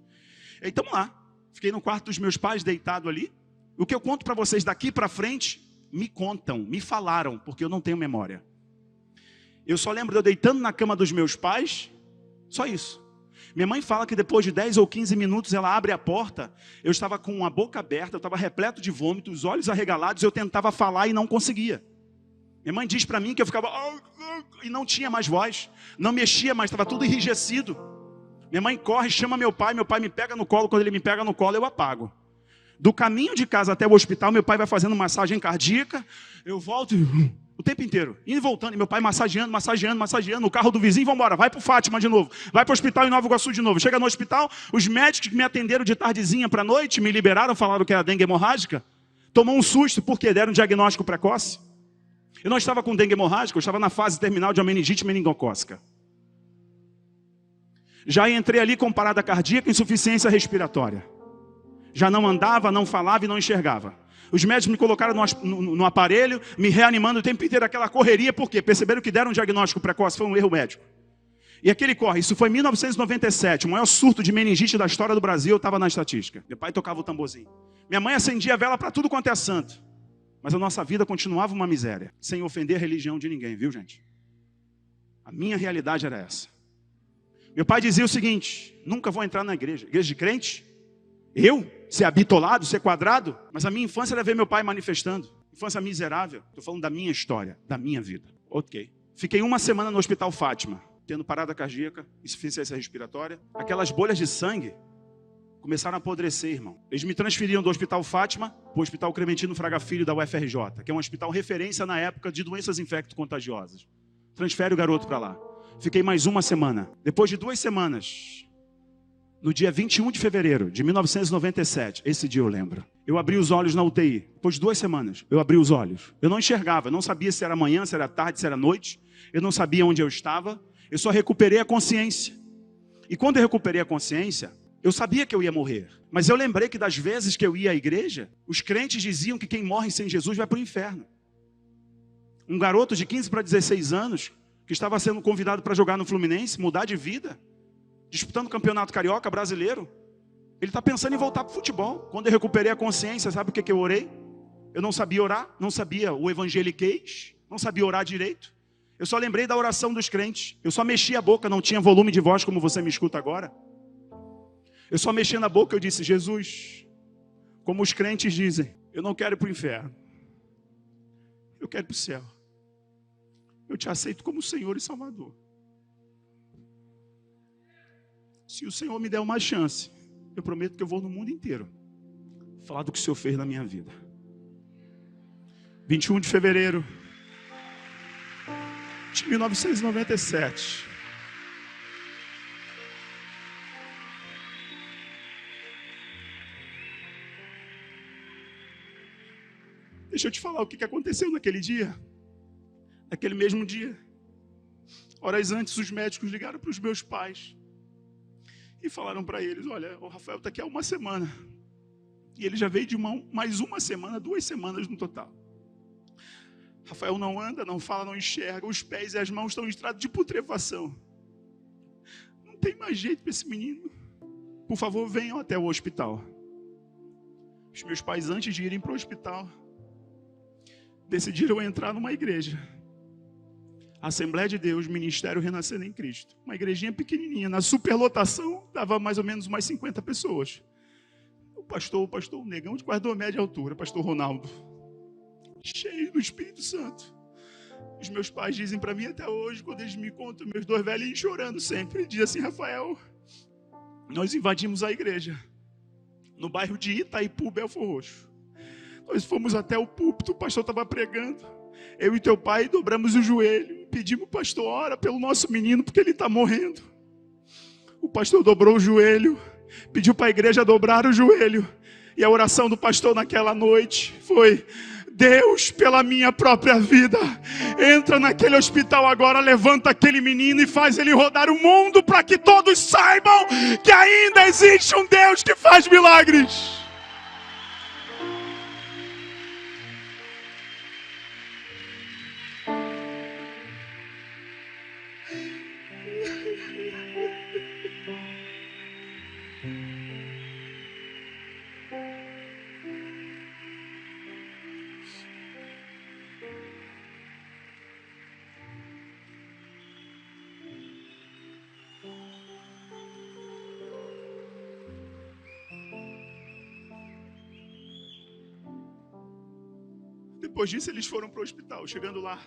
E aí estamos lá, fiquei no quarto dos meus pais, deitado ali. O que eu conto para vocês daqui para frente, me contam, me falaram, porque eu não tenho memória. Eu só lembro de eu deitando na cama dos meus pais, só isso. Minha mãe fala que depois de 10 ou 15 minutos ela abre a porta, eu estava com a boca aberta, eu estava repleto de vômito, os olhos arregalados, eu tentava falar e não conseguia. Minha mãe diz para mim que eu ficava e não tinha mais voz, não mexia mais, estava tudo enrijecido. Minha mãe corre, chama meu pai me pega no colo, quando ele me pega no colo eu apago. Do caminho de casa até o hospital, meu pai vai fazendo massagem cardíaca, eu volto o tempo inteiro, indo e voltando, e meu pai massageando, o carro do vizinho, vamos embora, vai para o Fátima de novo, vai para o hospital em Nova Iguaçu de novo. Chega no hospital, os médicos que me atenderam de tardezinha para a noite, me liberaram, falaram que era dengue hemorrágica, tomou um susto, porque deram um diagnóstico precoce. Eu não estava com dengue hemorrágica, eu estava na fase terminal de uma meningite meningocócica. Já entrei ali com parada cardíaca, insuficiência respiratória. Já não andava, não falava e não enxergava. Os médicos me colocaram no aparelho, me reanimando o tempo inteiro, aquela correria, por quê? Perceberam que deram um diagnóstico precoce, foi um erro médico. E aquele corre, isso foi em 1997, o maior surto de meningite da história do Brasil, eu estava na estatística. Meu pai tocava o tamborzinho. Minha mãe acendia a vela para tudo quanto é santo. Mas a nossa vida continuava uma miséria, sem ofender a religião de ninguém, viu, gente? A minha realidade era essa. Meu pai dizia o seguinte, nunca vou entrar na igreja. Igreja de crente? Eu? Ser abitolado, ser quadrado? Mas a minha infância era ver meu pai manifestando. Infância miserável. Estou falando da minha história, da minha vida. Ok. Fiquei 1 semana no Hospital Fátima, tendo parada cardíaca, insuficiência respiratória. Aquelas bolhas de sangue começaram a apodrecer, irmão. Eles me transferiram do Hospital Fátima para o Hospital Clementino Fraga Filho da UFRJ, que é um hospital referência na época de doenças infecto-contagiosas. Transfere o garoto para lá. Fiquei mais 1 semana. Depois de 2 semanas, no dia 21 de fevereiro de 1997, esse dia eu lembro, eu abri os olhos na UTI. Depois de 2 semanas, eu abri os olhos. Eu não enxergava, eu não sabia se era manhã, se era tarde, se era noite. Eu não sabia onde eu estava. Eu só recuperei a consciência. E quando eu recuperei a consciência, Eu sabia que eu ia morrer. Mas eu lembrei que das vezes que eu ia à igreja, os crentes diziam que quem morre sem Jesus vai para o inferno. Um garoto de 15 para 16 anos, que estava sendo convidado para jogar no Fluminense, mudar de vida, disputando o campeonato carioca brasileiro, ele está pensando em voltar para o futebol. Quando eu recuperei a consciência, sabe o que eu orei? Eu não sabia orar, não sabia o evangeliquez, não sabia orar direito. Eu só lembrei da oração dos crentes. Eu só mexi a boca, não tinha volume de voz como você me escuta agora. Eu só mexi na boca, eu disse: Jesus, como os crentes dizem, eu não quero ir para o inferno. Eu quero ir para o céu. Eu te aceito como Senhor e Salvador. Se o Senhor me der uma chance, eu prometo que eu vou no mundo inteiro falar do que o Senhor fez na minha vida. 21 de fevereiro de 1997. Deixa eu te falar o que aconteceu naquele dia. Naquele mesmo dia, horas antes, os médicos ligaram para os meus pais e falaram para eles: olha, o Rafael está aqui há uma semana. E ele já veio de mais uma semana, 2 semanas no total. Rafael não anda, não fala, não enxerga. Os pés e as mãos estão em estado de putrefação. Não tem mais jeito para esse menino. Por favor, venham até o hospital. Os meus pais, antes de irem para o hospital, decidiram entrar numa igreja. Assembleia de Deus, Ministério Renascendo em Cristo. Uma igrejinha pequenininha. Na superlotação, dava mais ou menos umas 50 pessoas. O pastor, um negão de quase 2 metros de altura, pastor Ronaldo, cheio do Espírito Santo. Os meus pais dizem para mim até hoje, quando eles me contam, meus 2 velhinhos chorando sempre, dizem assim: Rafael, nós invadimos a igreja no bairro de Itaipu, Belfor Roxo. Nós fomos até o púlpito, o pastor estava pregando. Eu e teu pai dobramos o joelho e pedimos: pastor, ora pelo nosso menino, porque ele está morrendo. O pastor dobrou o joelho, pediu para a igreja dobrar o joelho. E a oração do pastor naquela noite foi: Deus, pela minha própria vida, entra naquele hospital agora, levanta aquele menino e faz ele rodar o mundo, para que todos saibam que ainda existe um Deus que faz milagres. Depois disso, eles foram para o hospital. Chegando lá,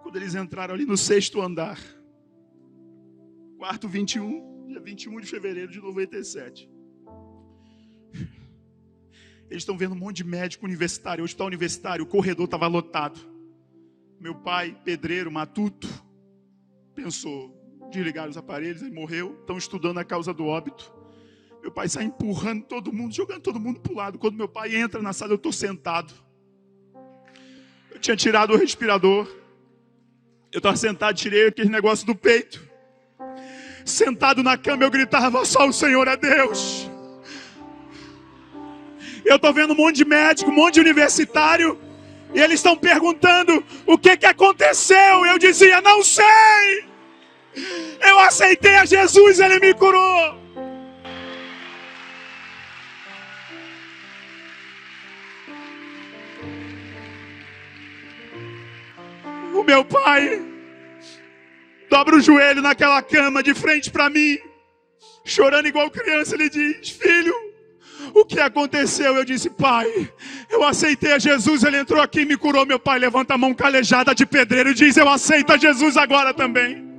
quando eles entraram ali no 6º andar, quarto 21, dia 21 de fevereiro de 97. Eles estão vendo um monte de médico universitário, hospital universitário, o corredor estava lotado. Meu pai, pedreiro, matuto, pensou, desligaram os aparelhos, aí morreu. Estão estudando a causa do óbito. Meu pai sai empurrando todo mundo, jogando todo mundo para o lado. Quando meu pai entra na sala, eu estou sentado. Eu tinha tirado o respirador. Eu estava sentado, tirei aquele negócio do peito. Sentado na cama, eu gritava: só o Senhor é Deus. Eu estou vendo um monte de médico, um monte de universitário, e eles estão perguntando o que aconteceu. Eu dizia: não sei. Eu aceitei a Jesus, Ele me curou. O meu pai dobra o joelho naquela cama de frente para mim, chorando igual criança. Ele diz: filho, o que aconteceu? Eu disse: pai, eu aceitei a Jesus, Ele entrou aqui e me curou. Meu pai levanta a mão calejada de pedreiro e diz: eu aceito a Jesus agora também.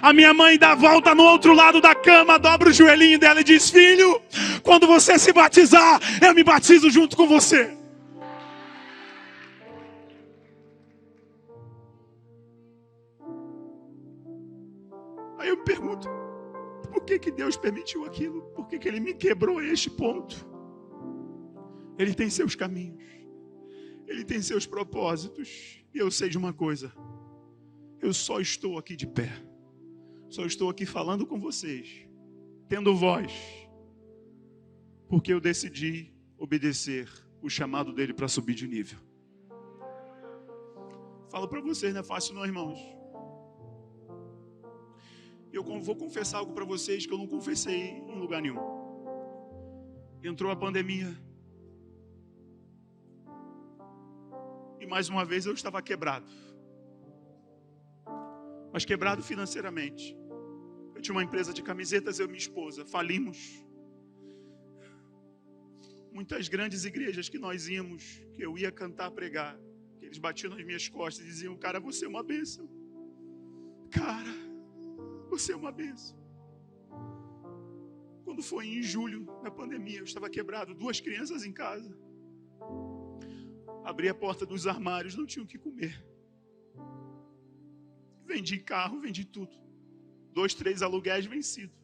A minha mãe dá a volta no outro lado da cama, dobra o joelhinho dela e diz: filho, quando você se batizar, eu me batizo junto com você. Aí eu me pergunto, por que Deus permitiu aquilo? Por que Ele me quebrou a este ponto? Ele tem seus caminhos. Ele tem seus propósitos. E eu sei de uma coisa. Eu só estou aqui de pé. Só estou aqui falando com vocês tendo voz, porque eu decidi obedecer o chamado dele para subir de nível. Falo para vocês, não é fácil não, irmãos. Eu vou confessar algo para vocês que eu não confessei em lugar nenhum. Entrou a pandemia. E mais uma vez eu estava quebrado. Mas quebrado financeiramente. Eu tinha uma empresa de camisetas, eu e minha esposa. Falimos. Muitas grandes igrejas que nós íamos, que eu ia cantar, pregar, que eles batiam nas minhas costas e diziam: cara, você é uma bênção. Cara, você é uma bênção. Quando foi em julho, na pandemia, eu estava quebrado, 2 crianças em casa. Abri a porta dos armários, não tinha o que comer. Vendi carro, vendi tudo. 2, 3 aluguéis vencidos.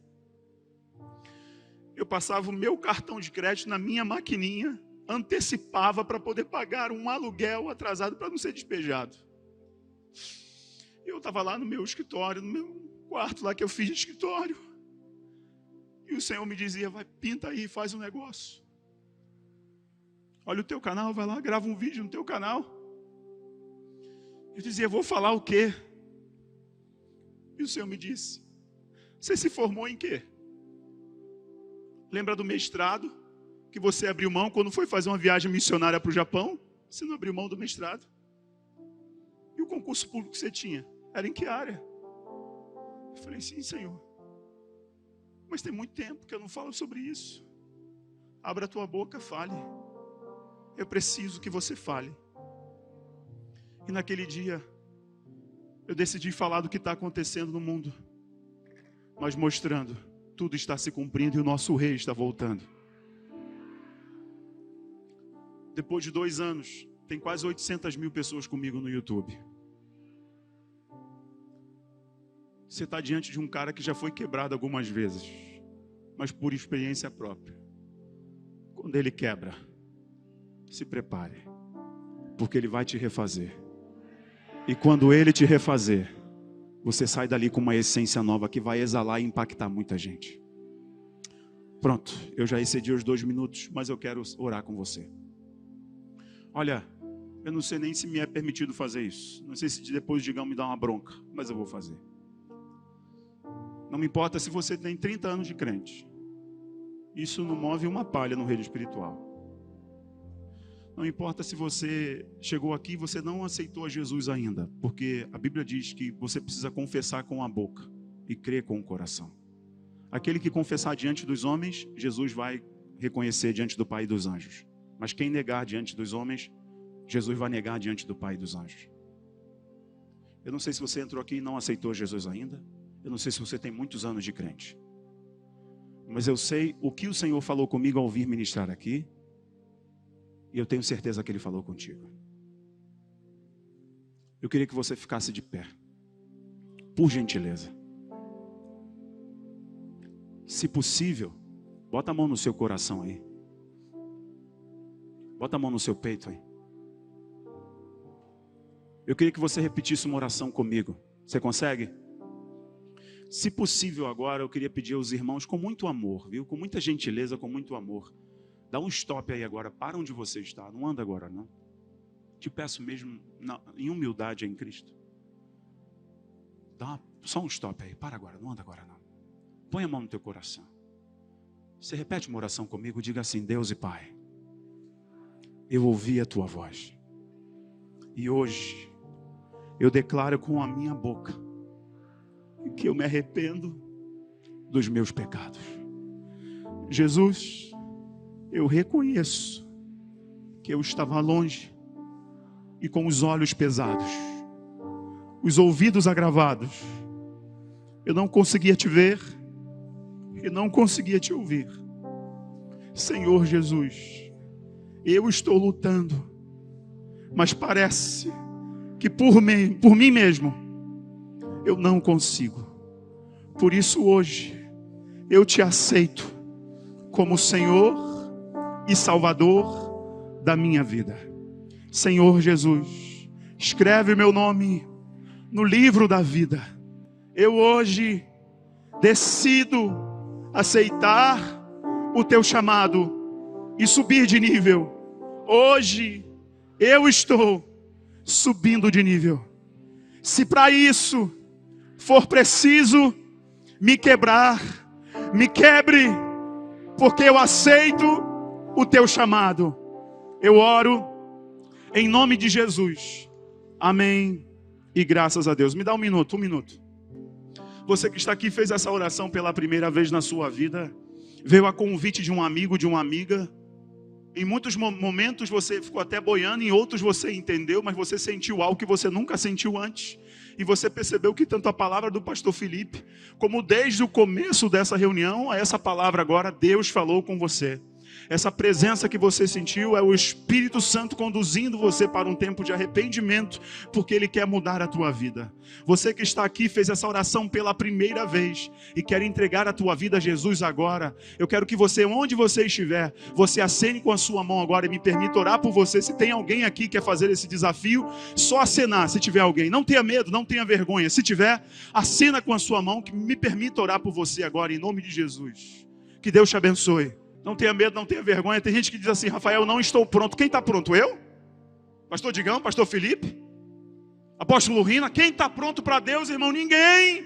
Eu passava o meu cartão de crédito na minha maquininha, antecipava para poder pagar um aluguel atrasado para não ser despejado. Eu estava lá no meu escritório, no meu quarto lá que eu fiz de escritório. E o Senhor me dizia: vai, pinta aí, faz um negócio. Olha o teu canal, vai lá, grava um vídeo no teu canal. Eu dizia: vou falar o quê? E o Senhor me disse: você se formou em quê? Lembra do mestrado que você abriu mão quando foi fazer uma viagem missionária para o Japão? Você não abriu mão do mestrado? E o concurso público que você tinha? Era em que área? Eu falei: sim, Senhor. Mas tem muito tempo que eu não falo sobre isso. Abra a tua boca, fale. Eu preciso que você fale. E naquele dia, eu decidi falar do que está acontecendo no mundo, mas mostrando, tudo está se cumprindo e o nosso rei está voltando. Depois de 2 anos, tem quase 800 mil pessoas comigo no YouTube. Você está diante de um cara que já foi quebrado algumas vezes, mas por experiência própria. Quando ele quebra, se prepare, porque ele vai te refazer. E quando ele te refazer, você sai dali com uma essência nova que vai exalar e impactar muita gente. Pronto, eu já excedi os 2 minutos, mas eu quero orar com você. Olha, eu não sei nem se me é permitido fazer isso. Não sei se depois o Digão me dá uma bronca, mas eu vou fazer. Não me importa se você tem 30 anos de crente. Isso não move uma palha no reino espiritual. Não importa se você chegou aqui e você não aceitou a Jesus ainda, porque a Bíblia diz que você precisa confessar com a boca e crer com o coração. Aquele que confessar diante dos homens, Jesus vai reconhecer diante do Pai e dos anjos. Mas quem negar diante dos homens, Jesus vai negar diante do Pai e dos anjos. Eu não sei se você entrou aqui e não aceitou Jesus ainda. Eu não sei se você tem muitos anos de crente. Mas eu sei o que o Senhor falou comigo ao vir ministrar aqui. E eu tenho certeza que Ele falou contigo. Eu queria que você ficasse de pé. Por gentileza. Se possível, bota a mão no seu coração aí. Bota a mão no seu peito aí. Eu queria que você repetisse uma oração comigo. Você consegue? Se possível agora, eu queria pedir aos irmãos com muito amor, viu? Com muita gentileza, com muito amor. Dá um stop aí agora, para onde você está. Não anda agora não. Te peço mesmo, em humildade em Cristo. Só um stop aí, para agora, não anda agora não. Põe a mão no teu coração. Você repete uma oração comigo, diga assim: Deus e Pai, eu ouvi a tua voz. E hoje, eu declaro com a minha boca que eu me arrependo dos meus pecados. Jesus, eu reconheço que eu estava longe e com os olhos pesados, os ouvidos agravados. Eu não conseguia te ver e não conseguia te ouvir. Senhor Jesus, eu estou lutando, mas parece que por mim mesmo eu não consigo. Por isso hoje eu te aceito como Senhor e Salvador da minha vida. Senhor Jesus, escreve meu nome no livro da vida. Eu hoje decido aceitar o teu chamado e subir de nível. Hoje eu estou subindo de nível. Se para isso for preciso me quebrar, me quebre, porque eu aceito o teu chamado. Eu oro em nome de Jesus. Amém. E graças a Deus. Me dá um minuto. Você que está aqui fez essa oração pela primeira vez na sua vida, veio a convite de um amigo, de uma amiga. Em muitos momentos você ficou até boiando, em outros você entendeu, mas você sentiu algo que você nunca sentiu antes. E você percebeu que tanto a palavra do pastor Felipe, como desde o começo dessa reunião, a essa palavra agora, Deus falou com você. Essa presença que você sentiu é o Espírito Santo conduzindo você para um tempo de arrependimento, porque Ele quer mudar a tua vida. Você que está aqui fez essa oração pela primeira vez e quer entregar a tua vida a Jesus agora. Eu quero que você, onde você estiver, você acene com a sua mão agora e me permita orar por você. Se tem alguém aqui que quer fazer esse desafio, só acenar se tiver alguém. Não tenha medo, não tenha vergonha. Se tiver, acena com a sua mão que me permita orar por você agora, em nome de Jesus. Que Deus te abençoe. Não tenha medo, não tenha vergonha. Tem gente que diz assim: Rafael, não estou pronto. Quem está pronto? Eu? Pastor Digão, pastor Felipe? Apóstolo Rina? Quem está pronto para Deus, irmão? Ninguém.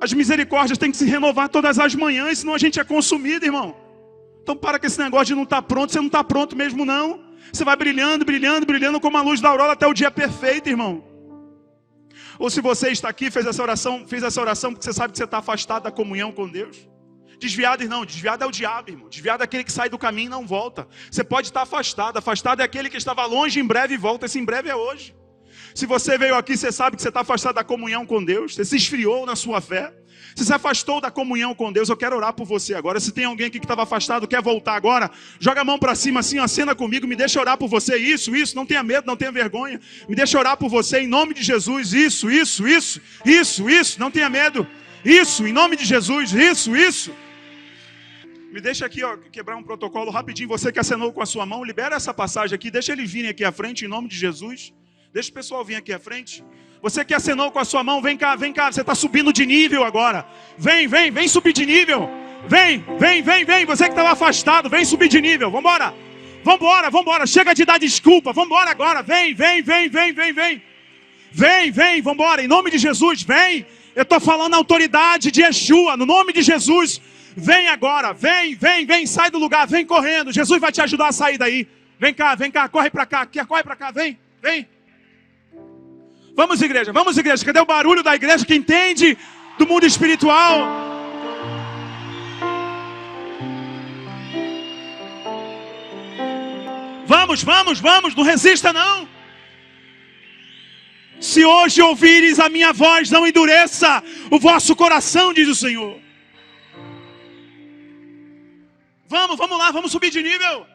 As misericórdias têm que se renovar todas as manhãs, senão a gente é consumido, irmão. Então para com esse negócio de não estar pronto. Você não está pronto mesmo, não. Você vai brilhando, brilhando, brilhando como a luz da aurora até o dia perfeito, irmão. Ou se você está aqui, fez essa oração porque você sabe que você está afastado da comunhão com Deus. Desviado, não, desviado é o diabo, irmão. Desviado é aquele que sai do caminho e não volta. Você pode estar afastado. Afastado é aquele que estava longe, em breve volta. Esse em breve é hoje. Se você veio aqui, você sabe que você está afastado da comunhão com Deus. Você se esfriou na sua fé. Você se afastou da comunhão com Deus. Eu quero orar por você agora. Se tem alguém aqui que estava afastado, quer voltar agora, joga a mão para cima assim, acena comigo, me deixa orar por você. Isso, não tenha medo, não tenha vergonha. Me deixa orar por você em nome de Jesus. Isso, não tenha medo. Isso, em nome de Jesus. Isso. Me deixa aqui, quebrar um protocolo rapidinho. Você que acenou com a sua mão, libera essa passagem aqui. Deixa ele vir aqui à frente, em nome de Jesus. Deixa o pessoal vir aqui à frente. Você que acenou com a sua mão, vem cá. Você está subindo de nível agora. Vem subir de nível. Vem. Você que estava afastado, vem subir de nível. Vambora. Chega de dar desculpa. Vambora agora. Vem. Vambora. Em nome de Jesus, vem. Eu estou falando a autoridade de Yeshua, no nome de Jesus. Vem agora, vem, sai do lugar, vem correndo. Jesus vai te ajudar a sair daí. Vem cá, corre pra cá, vem. Vamos igreja, cadê o barulho da igreja que entende do mundo espiritual? Vamos, não resista não. Se hoje ouvires a minha voz, não endureça o vosso coração, diz o Senhor. Vamos lá, vamos subir de nível.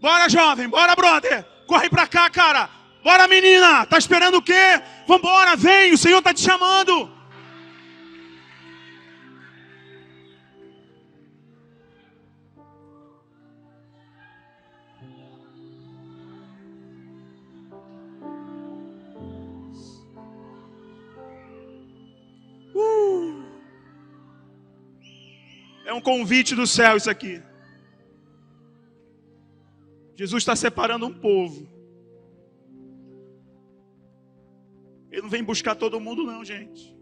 Bora, jovem, bora, brother. Corre pra cá, cara. Bora, menina. Tá esperando o quê? Vambora, vem, o Senhor tá te chamando. É um convite do céu isso aqui. Jesus está separando um povo. Ele não vem buscar todo mundo não, gente.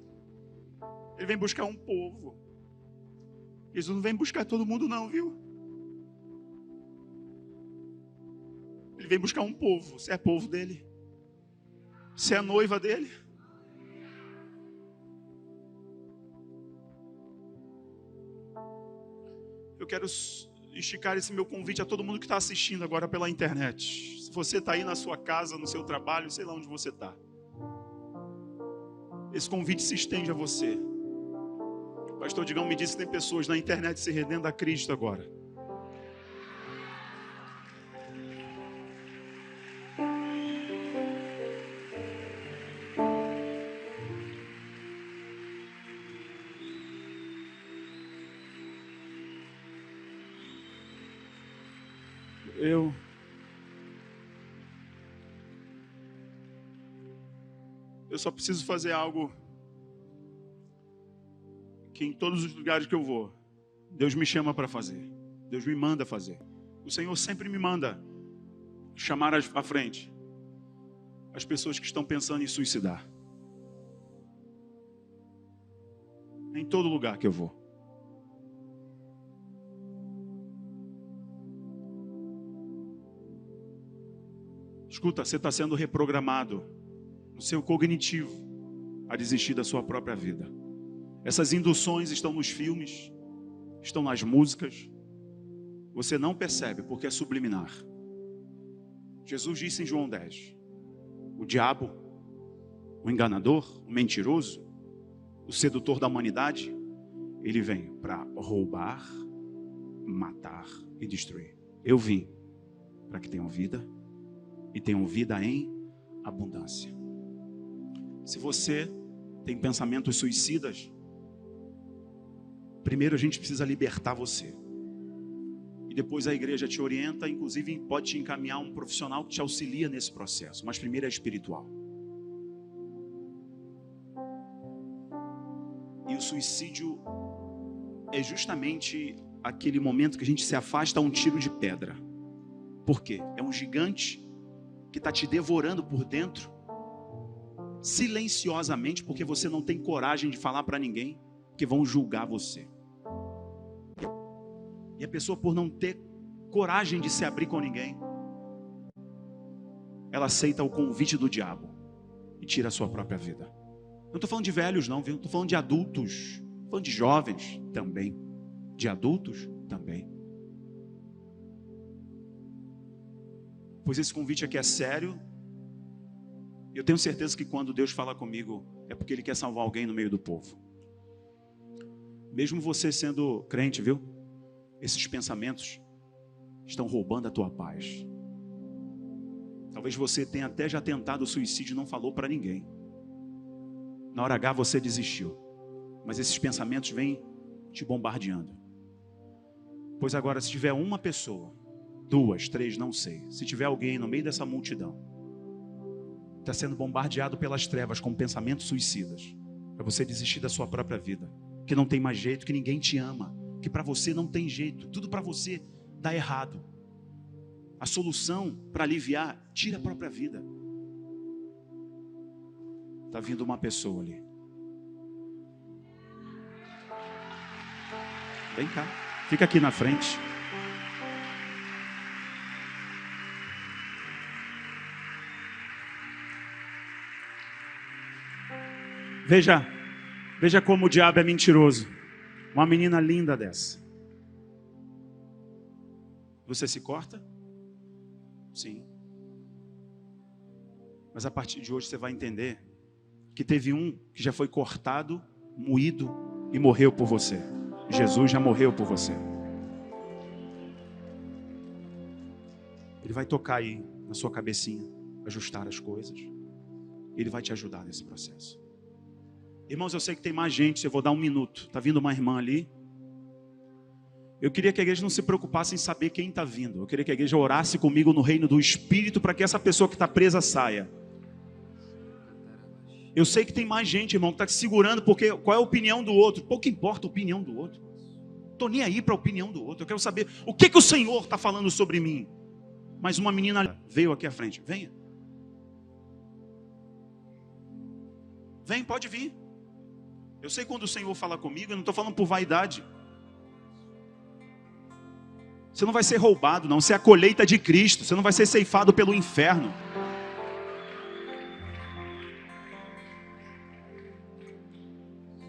Ele vem buscar um povo. Jesus não vem buscar todo mundo não, viu? Ele vem buscar um povo. Você é povo dele? Você é noiva dele? Eu quero esticar esse meu convite a todo mundo que está assistindo agora pela internet. Se você está aí na sua casa, no seu trabalho, sei lá onde você está. Esse convite se estende a você. O pastor Digão me disse que tem pessoas na internet se rendendo a Cristo agora. Eu só preciso fazer algo que em todos os lugares que eu vou, Deus me chama para fazer. Deus me manda fazer. O Senhor sempre me manda chamar à frente as pessoas que estão pensando em suicidar. Em todo lugar que eu vou. Escuta, você está sendo reprogramado no seu cognitivo a desistir da sua própria vida. Essas induções estão nos filmes, estão nas músicas. Você não percebe porque é subliminar. Jesus disse em João 10, o diabo, o enganador, o mentiroso, o sedutor da humanidade, ele vem para roubar, matar e destruir. Eu vim para que tenham vida e tenham vida em abundância. Se você tem pensamentos suicidas, primeiro a gente precisa libertar você. E depois a igreja te orienta, inclusive pode te encaminhar um profissional que te auxilia nesse processo. Mas primeiro é espiritual. E o suicídio é justamente aquele momento que a gente se afasta a um tiro de pedra. Por quê? É um gigante que está te devorando por dentro, silenciosamente, porque você não tem coragem de falar para ninguém, porque vão julgar você. E a pessoa, por não ter coragem de se abrir com ninguém, ela aceita o convite do diabo e tira a sua própria vida. Não estou falando de velhos não, viu? Estou falando de adultos, estou falando de jovens também, de adultos também. Pois esse convite aqui é sério. Eu tenho certeza que quando Deus fala comigo, é porque Ele quer salvar alguém no meio do povo. Mesmo você sendo crente, viu? Esses pensamentos estão roubando a tua paz. Talvez você tenha até já tentado o suicídio e não falou para ninguém. Na hora H você desistiu. Mas esses pensamentos vêm te bombardeando. Pois agora, se tiver uma pessoa, 2, 3, não sei. Se tiver alguém no meio dessa multidão, está sendo bombardeado pelas trevas com pensamentos suicidas, para você desistir da sua própria vida, que não tem mais jeito, que ninguém te ama, que para você não tem jeito, tudo para você dá errado. A solução para aliviar, tira a própria vida. Está vindo uma pessoa ali. Vem cá, fica aqui na frente. Veja como o diabo é mentiroso. Uma menina linda dessa. Você se corta? Sim. Mas a partir de hoje você vai entender que teve um que já foi cortado, moído e morreu por você. Jesus já morreu por você. Ele vai tocar aí na sua cabecinha, ajustar as coisas. Ele vai te ajudar nesse processo. Irmãos, eu sei que tem mais gente, eu vou dar 1 minuto. Está vindo uma irmã ali. Eu queria que a igreja não se preocupasse em saber quem está vindo. Eu queria que a igreja orasse comigo no reino do Espírito para que essa pessoa que está presa saia. Eu sei que tem mais gente, irmão, que está te segurando porque qual é a opinião do outro. Pouco importa a opinião do outro. Estou nem aí para a opinião do outro. Eu quero saber o que o Senhor está falando sobre mim. Mas uma menina veio aqui à frente. Venha. Vem, pode vir. Eu sei quando o Senhor fala comigo, eu não estou falando por vaidade. Você não vai ser roubado, não. Você é a colheita de Cristo. Você não vai ser ceifado pelo inferno.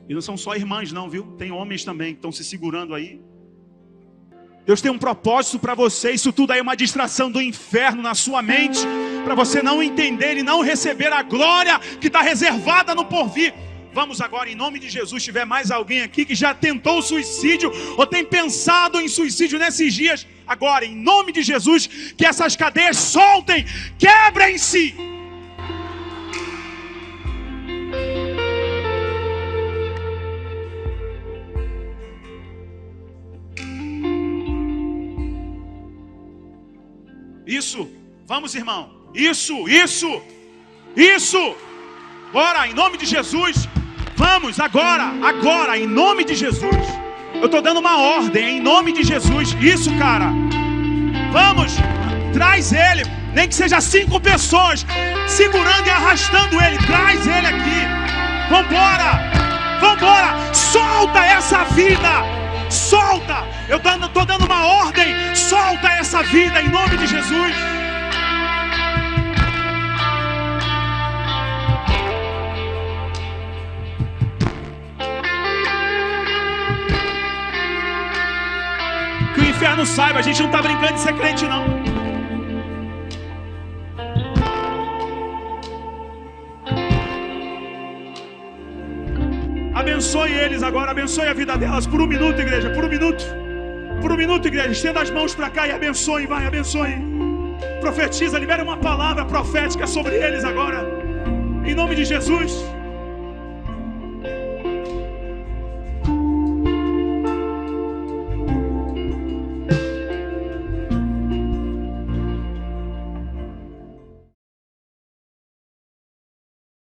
E não são só irmãs não, viu? Tem homens também que estão se segurando aí. Deus tem um propósito para você. Isso tudo aí é uma distração do inferno na sua mente, para você não entender e não receber a glória que está reservada no porvir. Vamos agora, em nome de Jesus, se tiver mais alguém aqui que já tentou o suicídio ou tem pensado em suicídio nesses dias, agora, em nome de Jesus, que essas cadeias soltem, quebrem-se. Isso, vamos vamos irmão, isso, bora, em nome de Jesus, Vamos, agora, em nome de Jesus. Eu estou dando uma ordem, em nome de Jesus. Isso, cara. Vamos, traz ele. Nem que seja 5 pessoas segurando e arrastando ele. Traz ele aqui. Vambora. Solta essa vida. Solta. Eu estou dando uma ordem. Solta essa vida em nome de Jesus. Que o inferno saiba, a gente não está brincando de ser crente, não. Abençoe eles agora, abençoe a vida delas por 1 minuto, igreja, por 1 minuto. Por 1 minuto, igreja, estenda as mãos para cá e abençoe, vai, abençoe. Profetiza, libera uma palavra profética sobre eles agora. Em nome de Jesus.